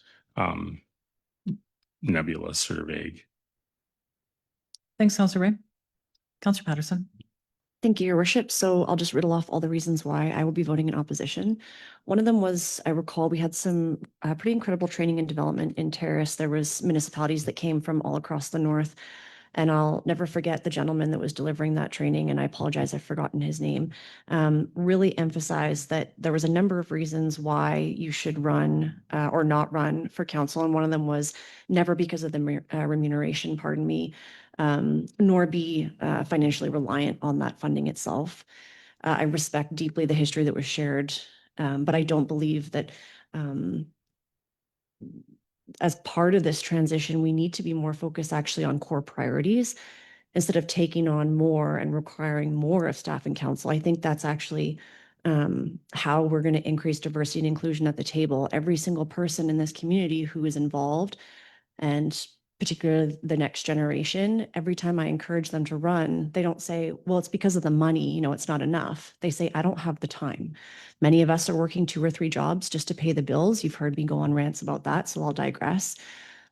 nebulous or vague.
Thanks, Counselor Ray. Counselor Patterson.
Thank you, Your Worship. So I'll just riddle off all the reasons why I will be voting in opposition. One of them was, I recall we had some pretty incredible training and development in Terrace. There was municipalities that came from all across the north. And I'll never forget the gentleman that was delivering that training, and I apologize, I've forgotten his name, really emphasized that there was a number of reasons why you should run or not run for council. And one of them was never because of the remuneration, pardon me, nor be financially reliant on that funding itself. I respect deeply the history that was shared, but I don't believe that as part of this transition, we need to be more focused actually on core priorities instead of taking on more and requiring more of staff and council. I think that's actually how we're going to increase diversity and inclusion at the table. Every single person in this community who is involved, and particularly the next generation, every time I encourage them to run, they don't say, well, it's because of the money, you know, it's not enough. They say, I don't have the time. Many of us are working 2 or 3 jobs just to pay the bills. You've heard me go on rants about that, so I'll digress.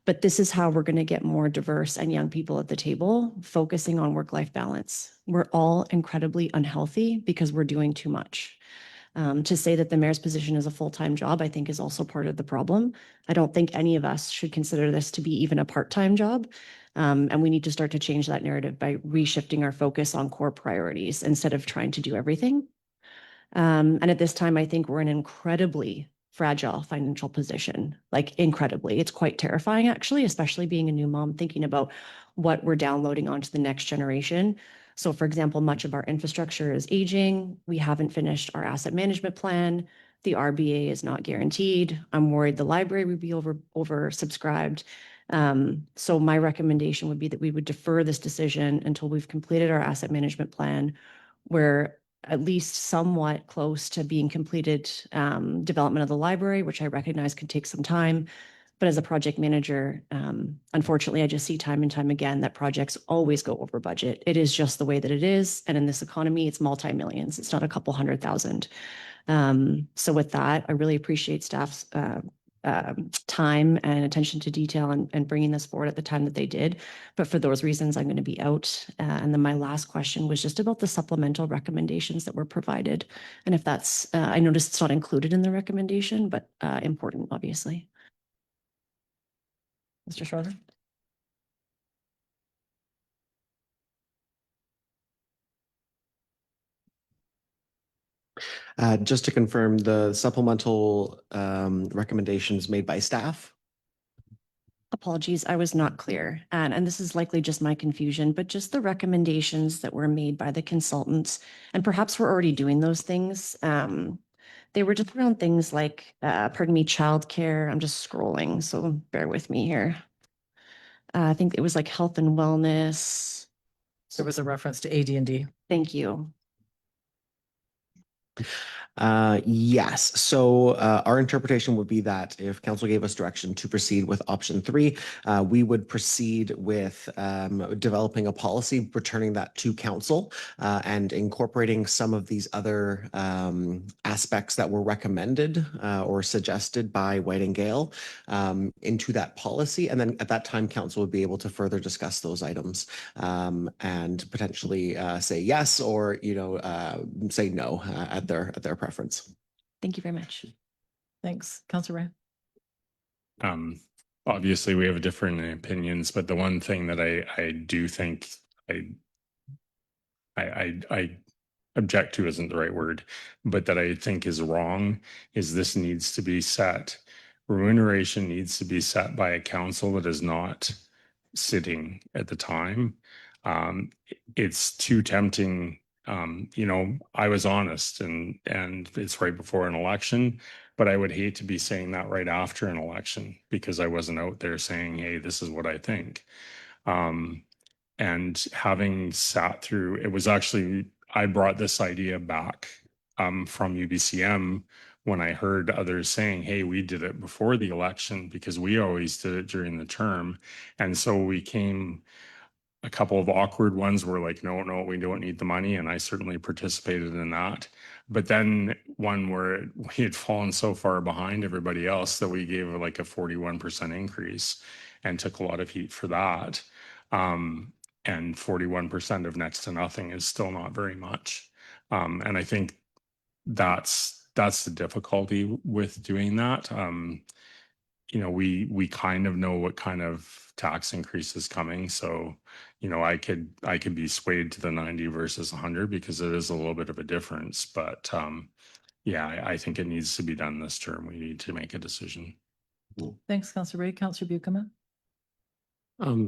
But this is how we're going to get more diverse and young people at the table, focusing on work-life balance. We're all incredibly unhealthy because we're doing too much. To say that the mayor's position is a full-time job, I think is also part of the problem. I don't think any of us should consider this to be even a part-time job. And we need to start to change that narrative by reshifting our focus on core priorities instead of trying to do everything. And at this time, I think we're in an incredibly fragile financial position, like incredibly. It's quite terrifying, actually, especially being a new mom, thinking about what we're downloading onto the next generation. So for example, much of our infrastructure is aging. We haven't finished our asset management plan. The RBA is not guaranteed. I'm worried the library would be oversubscribed. So my recommendation would be that we would defer this decision until we've completed our asset management plan. We're at least somewhat close to being completed development of the library, which I recognize could take some time. But as a project manager, unfortunately, I just see time and time again that projects always go over budget. It is just the way that it is. And in this economy, it's multi-millions. It's not a couple $100,000. So with that, I really appreciate staff's time and attention to detail and bringing this forward at the time that they did. But for those reasons, I'm going to be out. And then my last question was just about the supplemental recommendations that were provided. And if that's, I noticed it's not included in the recommendation, but important, obviously.
Mr. Schroeder.
Just to confirm, the supplemental recommendations made by staff.
Apologies, I was not clear. And this is likely just my confusion, but just the recommendations that were made by the consultants, and perhaps we're already doing those things. They were just around things like, pardon me, childcare. I'm just scrolling, so bear with me here. I think it was like health and wellness.
There was a reference to AD&D.
Thank you.
Yes. So our interpretation would be that if council gave us direction to proceed with option 3, we would proceed with developing a policy, returning that to council, and incorporating some of these other aspects that were recommended or suggested by White and Gale into that policy. And then at that time, council would be able to further discuss those items and potentially say yes or, say no at their preference.
Thank you very much.
Thanks. Councilor Ray.
Obviously we have different opinions, but the one thing that I do think I object to isn't the right word, but that I think is wrong is this needs to be set. Remuneration needs to be set by a council that is not sitting at the time. It's too tempting. I was honest and it's right before an election, but I would hate to be saying that right after an election because I wasn't out there saying, hey, this is what I think. And having sat through, it was actually, I brought this idea back from UBCM when I heard others saying, hey, we did it before the election because we always did it during the term. And so we came, a couple of awkward ones were like, no, we don't need the money. And I certainly participated in that. But then one where we had fallen so far behind everybody else that we gave like a 41% increase and took a lot of heat for that. and 41% of next to nothing is still not very much. And I think that's the difficulty with doing that. You know, we kind of know what kind of tax increase is coming. So, you know, I could be swayed to the 90 versus 100 because it is a little bit of a difference. But yeah, I think it needs to be done this term. We need to make a decision.
Thanks, Councillor Ray. Councillor Buchanan?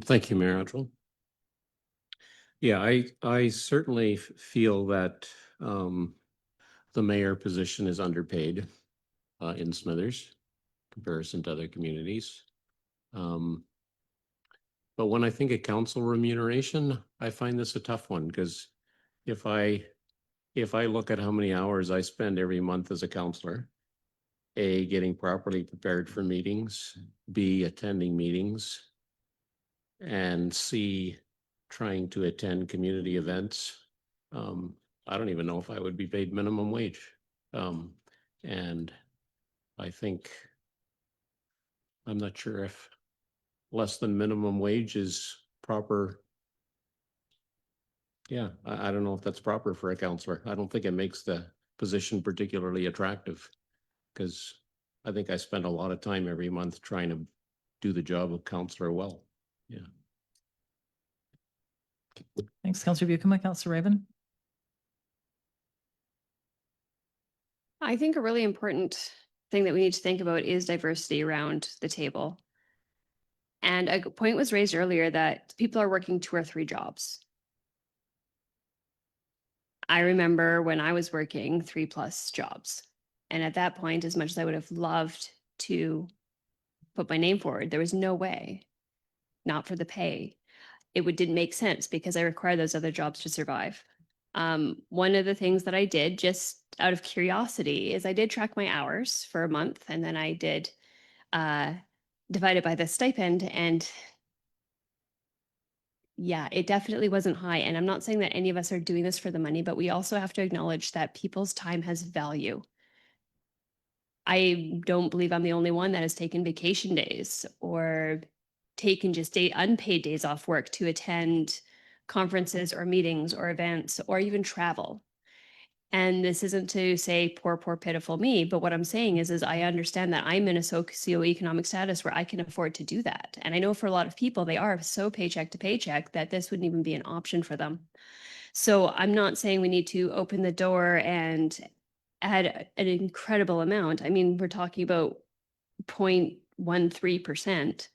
Thank you, Mayor Adriel. Yeah, I certainly feel that the mayor position is underpaid in Smithers comparison to other communities. But when I think of council remuneration, I find this a tough one because if I look at how many hours I spend every month as a councillor, A, getting properly prepared for meetings, B, attending meetings, and C, trying to attend community events, I don't even know if I would be paid minimum wage. And I think, I'm not sure if less than minimum wage is proper. Yeah, I don't know if that's proper for a counselor. I don't think it makes the position particularly attractive because I think I spend a lot of time every month trying to do the job of counselor well. Yeah.
Thanks, Councillor Buchanan. Councillor Raven?
I think a really important thing that we need to think about is diversity around the table. And a point was raised earlier that people are working 2 or 3 jobs. I remember when I was working 3+ jobs. And at that point, as much as I would have loved to put my name forward, there was no way, not for the pay. Didn't make sense because I required those other jobs to survive. One of the things that I did just out of curiosity is I did track my hours for a month, and then I did divide it by the stipend, and yeah, it definitely wasn't high. And I'm not saying that any of us are doing this for the money, but we also have to acknowledge that people's time has value. I don't believe I'm the only one that has taken vacation days or taken just unpaid days off work to attend conferences or meetings or events or even travel. And this isn't to say poor, pitiful me, but what I'm saying is I understand that I'm in a socioeconomic status where I can afford to do that. And I know for a lot of people, they are so paycheck to paycheck that this wouldn't even be an option for them. So I'm not saying we need to open the door and add an incredible amount. I mean, we're talking about 0.13%.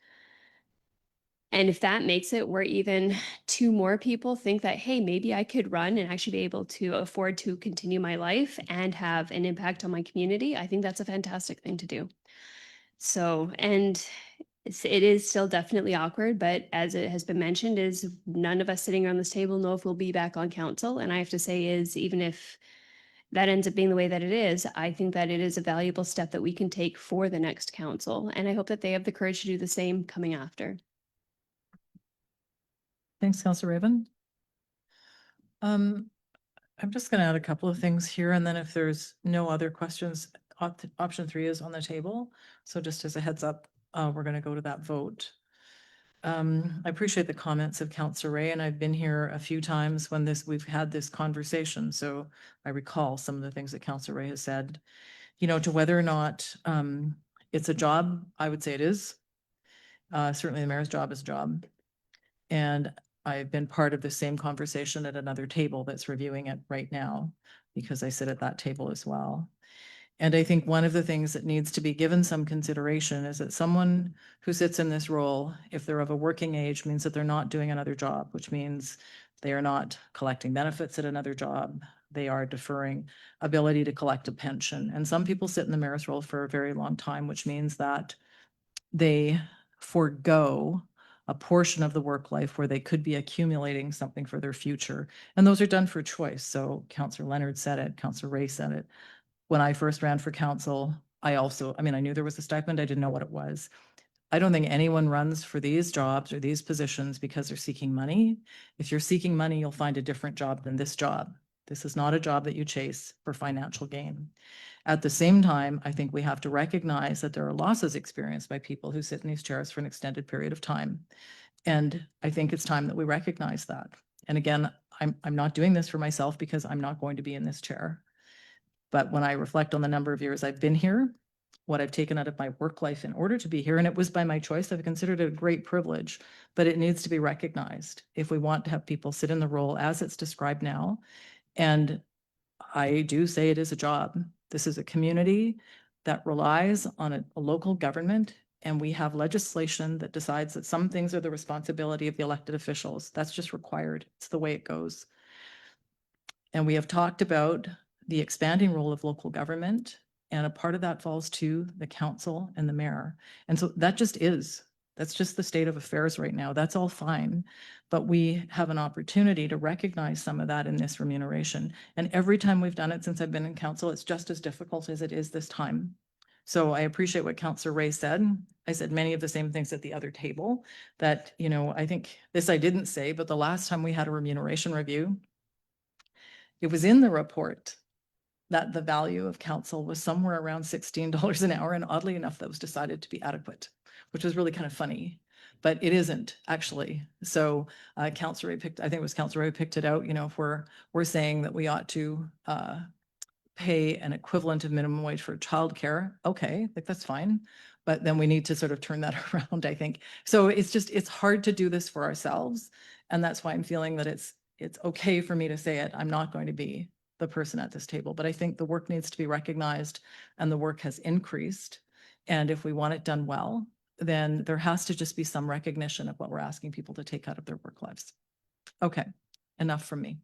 And if that makes it where even 2 more people think that, hey, maybe I could run and actually be able to afford to continue my life and have an impact on my community, I think that's a fantastic thing to do. So, and it is still definitely awkward, but as it has been mentioned, is none of us sitting around this table know if we'll be back on council. And I have to say is even if that ends up being the way that it is, I think that it is a valuable step that we can take for the next council. And I hope that they have the courage to do the same coming after.
Thanks, Councillor Raven. I'm just going to add a couple of things here, and then if there's no other questions, option 3 is on the table. So just as a heads up, we're going to go to that vote. I appreciate the comments of Councillor Ray, and I've been here a few times when we've had this conversation, so I recall some of the things that Councillor Ray has said. You know, to whether or not it's a job, I would say it is. Certainly the mayor's job is a job. And I've been part of the same conversation at another table that's reviewing it right now because I sit at that table as well. And I think one of the things that needs to be given some consideration is that someone who sits in this role, if they're of a working age, means that they're not doing another job, which means they are not collecting benefits at another job. They are deferring ability to collect a pension. And some people sit in the mayor's role for a very long time, which means that they forego a portion of the work life where they could be accumulating something for their future. And those are done for choice. So Councillor Leonard said it, Councillor Ray said it. When I first ran for council, I knew there was a stipend, I didn't know what it was. I don't think anyone runs for these jobs or these positions because they're seeking money. If you're seeking money, you'll find a different job than this job. This is not a job that you chase for financial gain. At the same time, I think we have to recognize that there are losses experienced by people who sit in these chairs for an extended period of time. And I think it's time that we recognize that. And again, I'm not doing this for myself because I'm not going to be in this chair. But when I reflect on the number of years I've been here, what I've taken out of my work life in order to be here, and it was by my choice, I've considered it a great privilege, but it needs to be recognized if we want to have people sit in the role as it's described now. And I do say it is a job. This is a community that relies on a local government, and we have legislation that decides that some things are the responsibility of the elected officials. That's just required. It's the way it goes. And we have talked about the expanding role of local government, and a part of that falls to the council and the mayor. And so that's just the state of affairs right now. That's all fine. But we have an opportunity to recognize some of that in this remuneration. And every time we've done it since I've been in council, it's just as difficult as it is this time. So I appreciate what Councillor Ray said. I said many of the same things at the other table that, you know, I think this I didn't say, but the last time we had a remuneration review, it was in the report that the value of council was somewhere around $16 an hour. And oddly enough, that was decided to be adequate, which was really kind of funny, but it isn't actually. So Councillor Ray picked, I think it was Councillor Ray picked it out, you know, if we're saying that we ought to pay an equivalent of minimum wage for childcare, okay, like that's fine. But then we need to sort of turn that around, I think. So it's hard to do this for ourselves. And that's why I'm feeling that it's okay for me to say it. I'm not going to be the person at this table, but I think the work needs to be recognized and the work has increased. And if we want it done well, then there has to just be some recognition of what we're asking people to take out of their work lives. Okay, enough from me.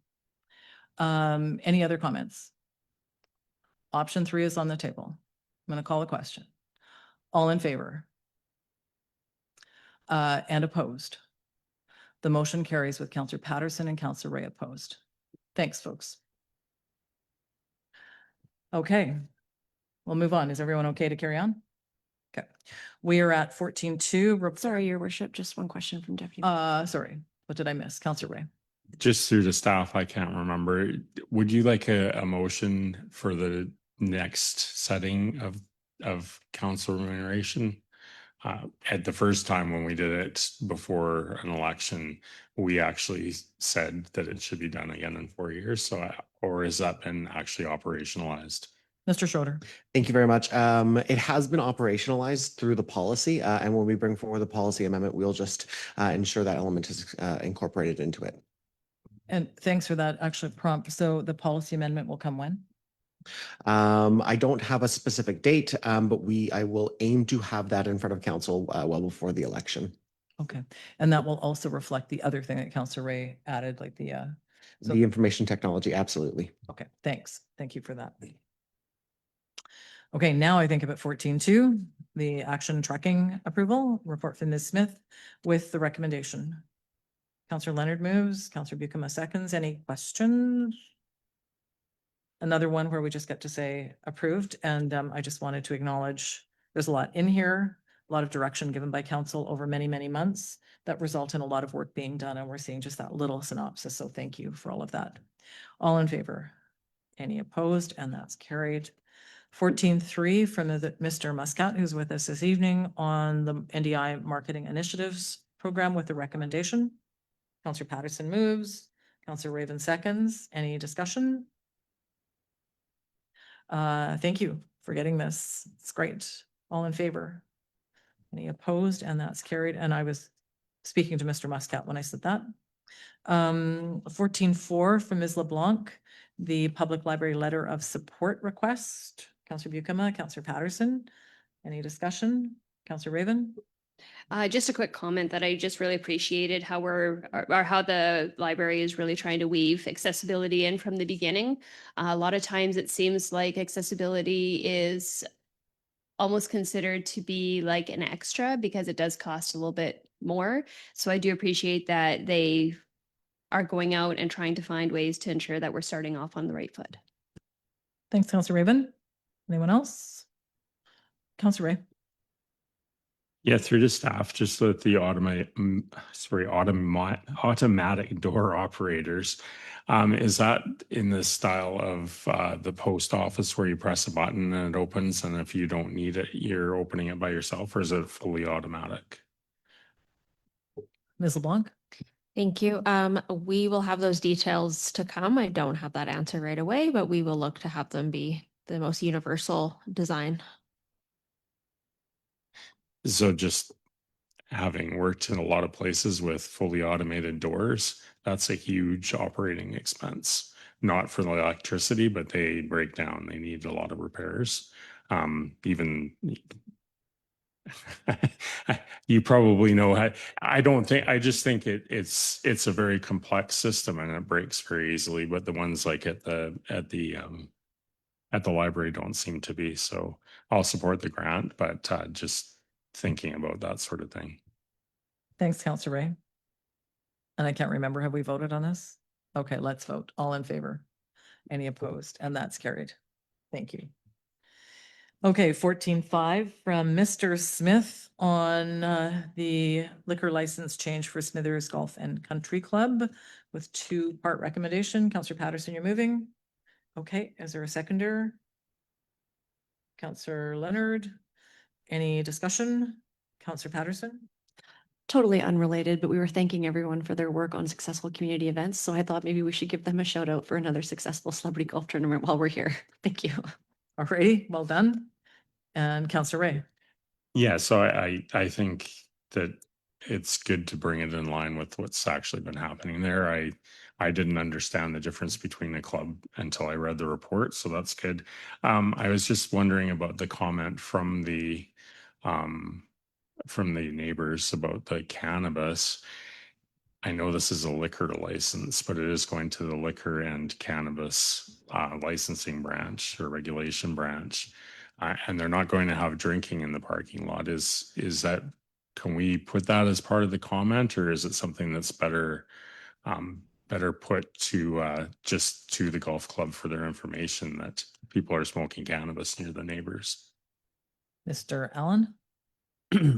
Any other comments? Option 3 is on the table. I'm going to call a question. All in favor? And opposed? The motion carries with Councillor Patterson and Councillor Ray opposed. Thanks, folks. Okay, we'll move on. Is everyone okay to carry on? Okay, we are at 14.2.
Sorry, Your Worship, just one question from Deputy.
Sorry, what did I miss? Councillor Ray.
Just through the staff, I can't remember. Would you like a motion for the next setting of council remuneration? At the first time when we did it before an election, we actually said that it should be done again in 4 years. So, or has that been actually operationalized?
Mr. Schroeder.
Thank you very much. It has been operationalized through the policy, and when we bring forward the policy amendment, we'll just ensure that element is incorporated into it.
And thanks for that actually prompt. So the policy amendment will come when?
I don't have a specific date, but I will aim to have that in front of council well before the election.
Okay, and that will also reflect the other thing that Councillor Ray added, like the
The information technology, absolutely.
okay, thanks. Thank you for that. Okay, now I think about 14.2, the action tracking approval report from Ms. Smith with the recommendation. Councillor Leonard moves, Councillor Buckham seconds. Any questions? Another one where we just get to say approved. And I just wanted to acknowledge there's a lot in here, a lot of direction given by council over many, many months that result in a lot of work being done. And we're seeing just that little synopsis. So thank you for all of that. All in favor? Any opposed? And that's carried. 14.3 from Mr. Muscat, who's with us this evening on the NDI Marketing Initiatives Program with the recommendation. Councillor Patterson moves, Councillor Raven seconds. Any discussion? Thank you for getting this. It's great. All in favor? Any opposed? And that's carried. And I was speaking to Mr. Muscat when I said that. 14.4 from Ms. LeBlanc, the Public Library Letter of Support request. Councillor Buckham, Councillor Patterson. Any discussion? Councillor Raven?
Just a quick comment that I just really appreciated how how the library is really trying to weave accessibility in from the beginning. A lot of times it seems like accessibility is almost considered to be like an extra because it does cost a little bit more. So I do appreciate that they are going out and trying to find ways to ensure that we're starting off on the right foot.
Thanks, Councillor Raven. Anyone else? Councillor Ray.
Yeah, through the staff, just with the automatic door operators. Is that in the style of the post office where you press a button and it opens, and if you don't need it, you're opening it by yourself, or is it fully automatic?
Ms. LeBlanc?
Thank you. We will have those details to come. I don't have that answer right away, but we will look to have them be the most universal design.
So just having worked in a lot of places with fully automated doors, that's a huge operating expense. Not for the electricity, but they break down. They need a lot of repairs. Even you probably know how, I just think it's a very complex system and it breaks very easily, but the ones like at the library don't seem to be. So I'll support the grant, but just thinking about that sort of thing.
Thanks, Counselor Ray. And I can't remember, have we voted on this? Okay, let's vote. All in favor? Any opposed? And that's carried. Thank you. Okay, 14.5 from Mr. Smith on the liquor license change for Smithers Golf and Country Club with 2-part recommendation. Counselor Patterson, you're moving. Okay, is there a seconder? Counselor Leonard, any discussion? Counselor Patterson?
Totally unrelated, but we were thanking everyone for their work on successful community events. So I thought maybe we should give them a shout out for another successful celebrity golf tournament while we're here. Thank you.
Alrighty, well done. And Counselor Ray?
Yeah, so I think that it's good to bring it in line with what's actually been happening there. I didn't understand the difference between the club until I read the report, so that's good. I was just wondering about the comment from the neighbors about the cannabis. I know this is a liquor license, but it is going to the liquor and cannabis licensing branch or regulation branch. And they're not going to have drinking in the parking lot. Is that, can we put that as part of the comment, or is it something that's better put to just to the golf club for their information that people are smoking cannabis near the neighbors?
Mr. Allen?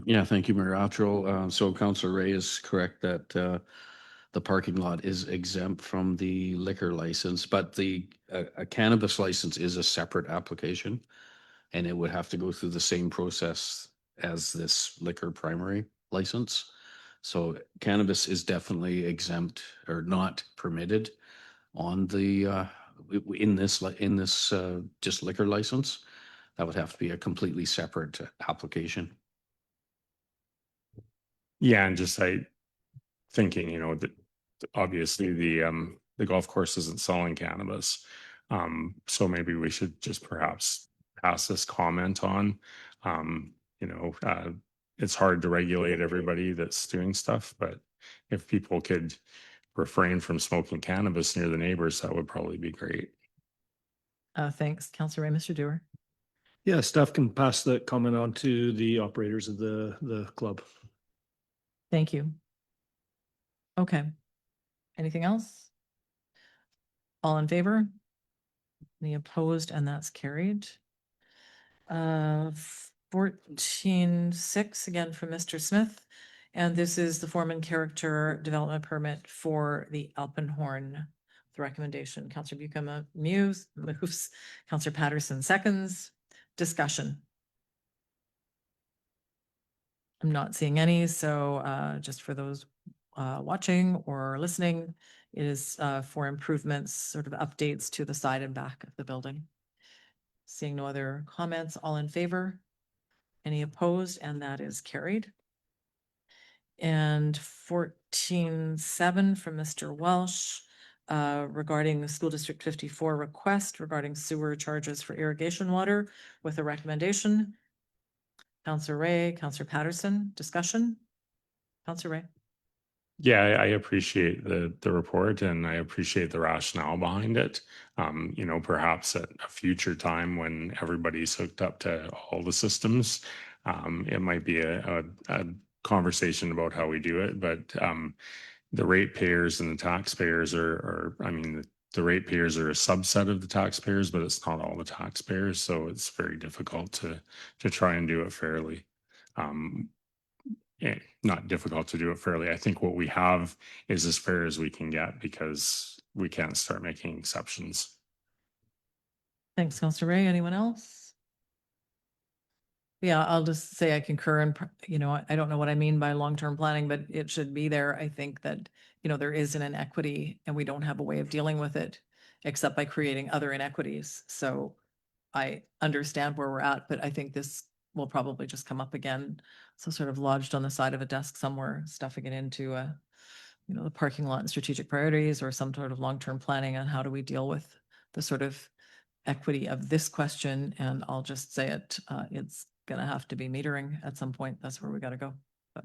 Yeah, thank you, Mayor Outro. So Councillor Ray is correct that the parking lot is exempt from the liquor license, but the a cannabis license is a separate application, and it would have to go through the same process as this liquor primary license. So cannabis is definitely exempt or not permitted on the in this just liquor license. That would have to be a completely separate application.
Yeah, and just thinking, that obviously the golf course isn't selling cannabis. So maybe we should just perhaps pass this comment on. It's hard to regulate everybody that's doing stuff, but if people could refrain from smoking cannabis near the neighbors, that would probably be great.
Thanks, Counselor Ray. Mr. Dewar?
Yeah, staff can pass that comment on to the operators of the club.
Thank you. Okay. Anything else? All in favor? Any opposed? And that's carried. 14.6 again from Mr. Smith. And this is the form and character development permit for the Alpenhorn. The recommendation, Counselor Buchan moves, Counselor Patterson seconds. Discussion. I'm not seeing any, so just for those watching or listening, it is for improvements, sort of updates to the side and back of the building. Seeing no other comments, all in favor? Any opposed? And that is carried. And 14.7 from Mr. Welsh regarding the School District 54 request regarding sewer charges for irrigation water with a recommendation. Counselor Ray, Counselor Patterson, discussion? Counselor Ray?
Yeah, I appreciate the report and I appreciate the rationale behind it. Perhaps at a future time when everybody's hooked up to all the systems, it might be a conversation about how we do it. But the ratepayers and the taxpayers the ratepayers are a subset of the taxpayers, but it's not all the taxpayers. So it's very difficult to try and do it fairly. Not difficult to do it fairly. I think what we have is as fair as we can get because we can't start making exceptions.
Thanks, Counselor Ray. Anyone else? Yeah, I'll just say I concur and, you know, I don't know what I mean by long-term planning, but it should be there. I think that, you know, there is an inequity and we don't have a way of dealing with it except by creating other inequities. So I understand where we're at, but I think this will probably just come up again. So sort of lodged on the side of a desk somewhere, stuffing it into you know, the parking lot and strategic priorities or some sort of long-term planning on how do we deal with the sort of equity of this question. And I'll just say it, it's gonna have to be metering at some point. That's where we gotta go. But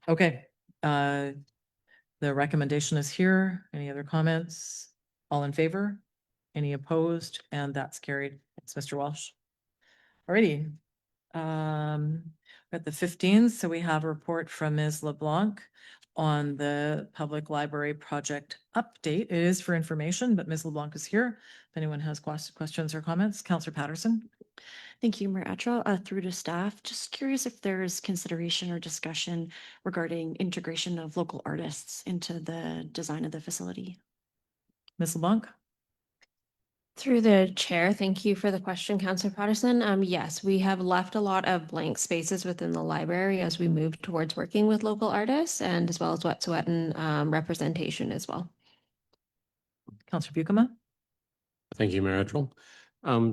okay, the recommendation is here. Any other comments? All in favor? Any opposed? And that's carried. It's Mr. Walsh. Alrighty. We're at the 15th, so we have a report from Ms. LeBlanc on the public library project update. It is for information, but Ms. LeBlanc is here. If anyone has questions or comments, Councillor Patterson.
Thank you, Mayor Attrell. Through to staff, just curious if there's consideration or discussion regarding integration of local artists into the design of the facility.
Ms. LeBlanc.
Through the chair, thank you for the question, Councillor Patterson. Yes, we have left a lot of blank spaces within the library as we move towards working with local artists and as well as Wet'suwet'en representation as well.
Councillor Buikema.
Thank you, Mayor Attrell.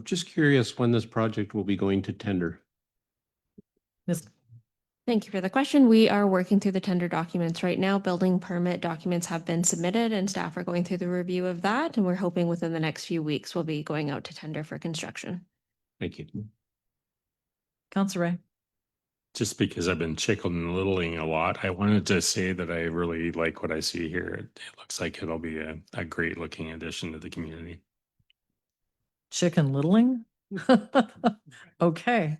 Just curious when this project will be going to tender.
Ms.
Thank you for the question. We are working through the tender documents right now. Building permit documents have been submitted and staff are going through the review of that. And we're hoping within the next few weeks, we'll be going out to tender for construction.
Thank you.
Councillor Ray.
Just because I've been chicken littling a lot, I wanted to say that I really like what I see here. It looks like it'll be a great looking addition to the community.
Chicken littling? Okay.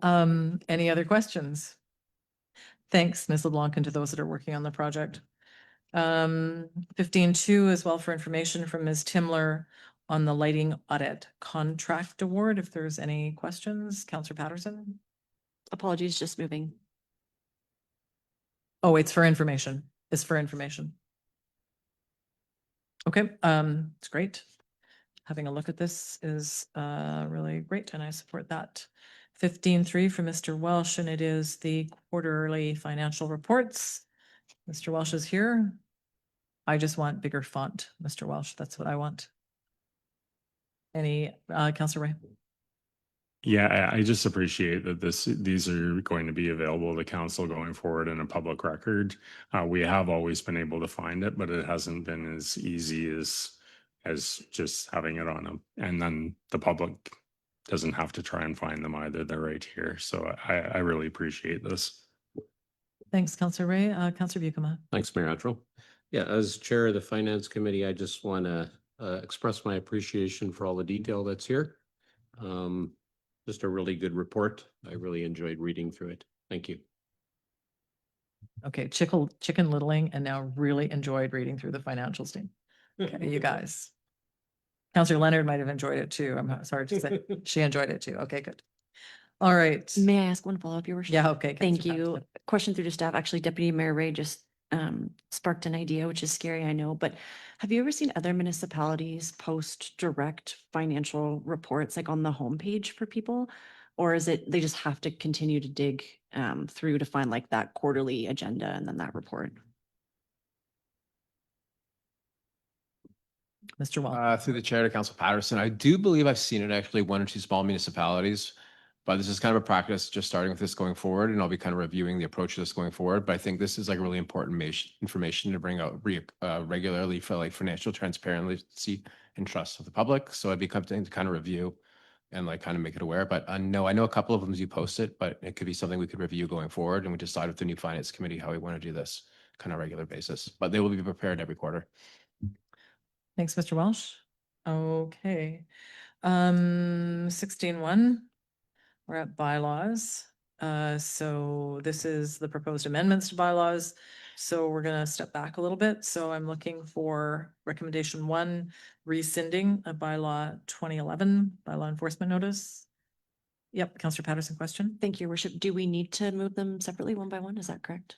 Any other questions? Thanks, Ms. LeBlanc, and to those that are working on the project. 15.2 as well for information from Ms. Timler on the lighting audit contract award. If there's any questions, Councillor Patterson.
Apologies, just moving.
Oh, it's for information. It's for information. Okay, it's great. Having a look at this is really great and I support that. 15.3 for Mr. Welsh, and it is the quarterly financial reports. Mr. Welsh is here. I just want bigger font, Mr. Welsh. That's what I want. Any, Councillor Ray?
Yeah, I just appreciate that these are going to be available to council going forward in a public record. We have always been able to find it, but it hasn't been as easy as just having it on them. And then the public doesn't have to try and find them either. They're right here. So I really appreciate this.
Thanks, Councillor Ray. Councillor Buikema.
Thanks, Mayor Attrell. Yeah, as chair of the finance committee, I just want to express my appreciation for all the detail that's here. Just a really good report. I really enjoyed reading through it. Thank you.
Okay, chicken littling and now really enjoyed reading through the financial statement. Okay, you guys. Councillor Leonard might have enjoyed it too. I'm sorry to say. She enjoyed it too. Okay, good. All right.
May I ask one follow-up, Your Worship?
Yeah, okay.
Thank
Councillor
you.
Patterson.
Question through to staff. Actually, Deputy Mayor Ray just sparked an idea, which is scary, I know, but have you ever seen other municipalities post direct financial reports like on the homepage for people? Or is it they just have to continue to dig through to find like that quarterly agenda and then that report?
Mr. Wall.
Through the chair to Council Patterson, I do believe I've seen it actually one or two small municipalities, but this is kind of a practice just starting with this going forward, and I'll be kind of reviewing the approach to this going forward. But I think this is like really important information to bring out regularly for like financial transparency and trust of the public. So I'd be something to kind of review and like kind of make it aware. But no, I know a couple of them you post it, but it could be something we could review going forward, and we decide with the new finance committee how we want to do this kind of regular basis. But they will be prepared every quarter.
Thanks, Mr. Welsh. Okay. 16.1, we're at bylaws. So this is the proposed amendments to bylaws. So we're gonna step back a little bit. So I'm looking for recommendation 1, rescinding a bylaw 2011, bylaw enforcement notice. Yep, Councillor Patterson, question.
Thank you, Your Worship. Do we need to move them separately one by one? Is that correct?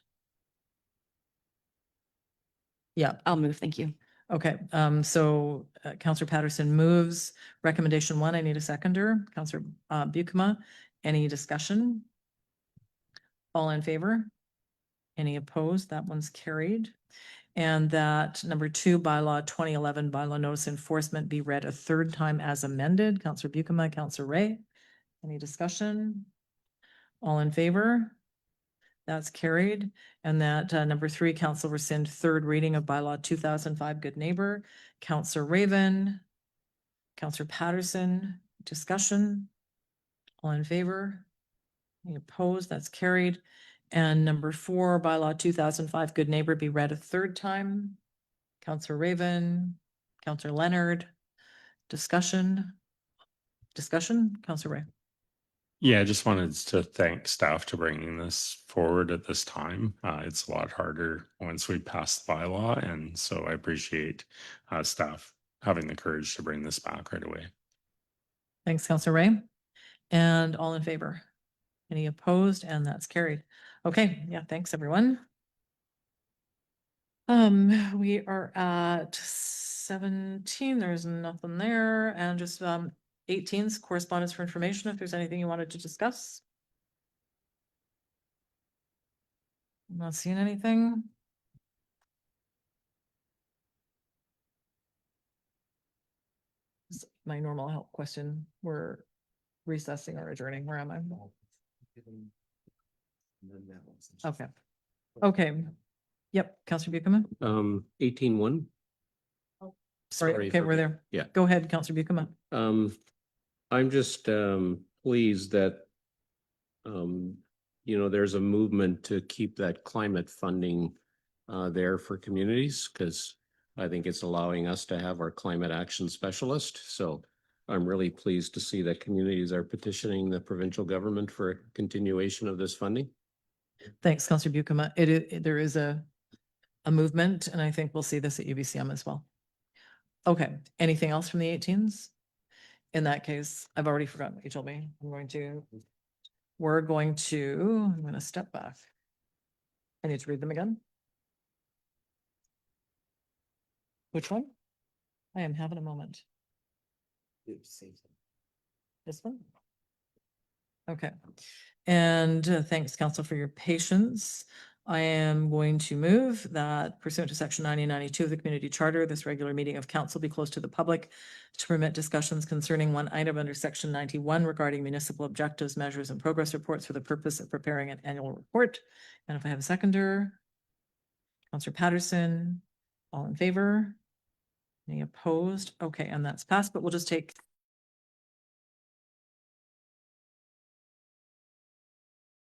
Yeah.
I'll move. Thank you.
Okay, so Councillor Patterson moves recommendation 1. I need a seconder. Councillor Buikema Any discussion? All in favor? Any opposed? That one's carried. And that number 2, bylaw 2011, bylaw notice enforcement be read a third time as amended. Counselor Bucama, Counselor Ray. Any discussion? All in favor? That's carried. And that number 3, council rescind third reading of bylaw 2005, good neighbor. Counselor Raven. Counselor Patterson, discussion. All in favor? Any opposed? That's carried. And number 4, bylaw 2005, good neighbor be read a third time. Counselor Raven, Counselor Leonard, discussion. Counselor Ray.
Yeah, I just wanted to thank staff to bringing this forward at this time. It's a lot harder once we pass the bylaw, and so I appreciate staff having the courage to bring this back right away.
Thanks, Counselor Ray. And all in favor? Any opposed? And that's carried. Okay, yeah, thanks, everyone. We are at 17. There's nothing there, and just 18's correspondence for information. If there's anything you wanted to discuss. I'm not seeing anything. This is my normal help question. We're recessing or adjourning. Where am I? Okay. Okay. Yep, Counselor Bucama.
18-1.
Sorry, okay,
for-
we're there.
Yeah.
Go ahead, Counselor Bucama.
I'm just pleased that there's a movement to keep that climate funding there for communities, because I think it's allowing us to have our climate action specialist. So I'm really pleased to see that communities are petitioning the provincial government for a continuation of this funding.
Thanks, Counselor Bucama. There is a movement, and I think we'll see this at UBCM as well. Okay, anything else from the 18s? In that case, I've already forgotten what you told me. I'm going to step back. I need to read them again. Which one? I am having a moment. This one? Okay. And thanks, Council, for your patience. I am going to move that pursuant to section 9092 of the Community Charter, this regular meeting of council be closed to the public to permit discussions concerning one item under section 91 regarding municipal objectives, measures, and progress reports for the purpose of preparing an annual report. And if I have a seconder, Councillor Patterson, all in favor? Any opposed? Okay, and that's passed, but we'll just take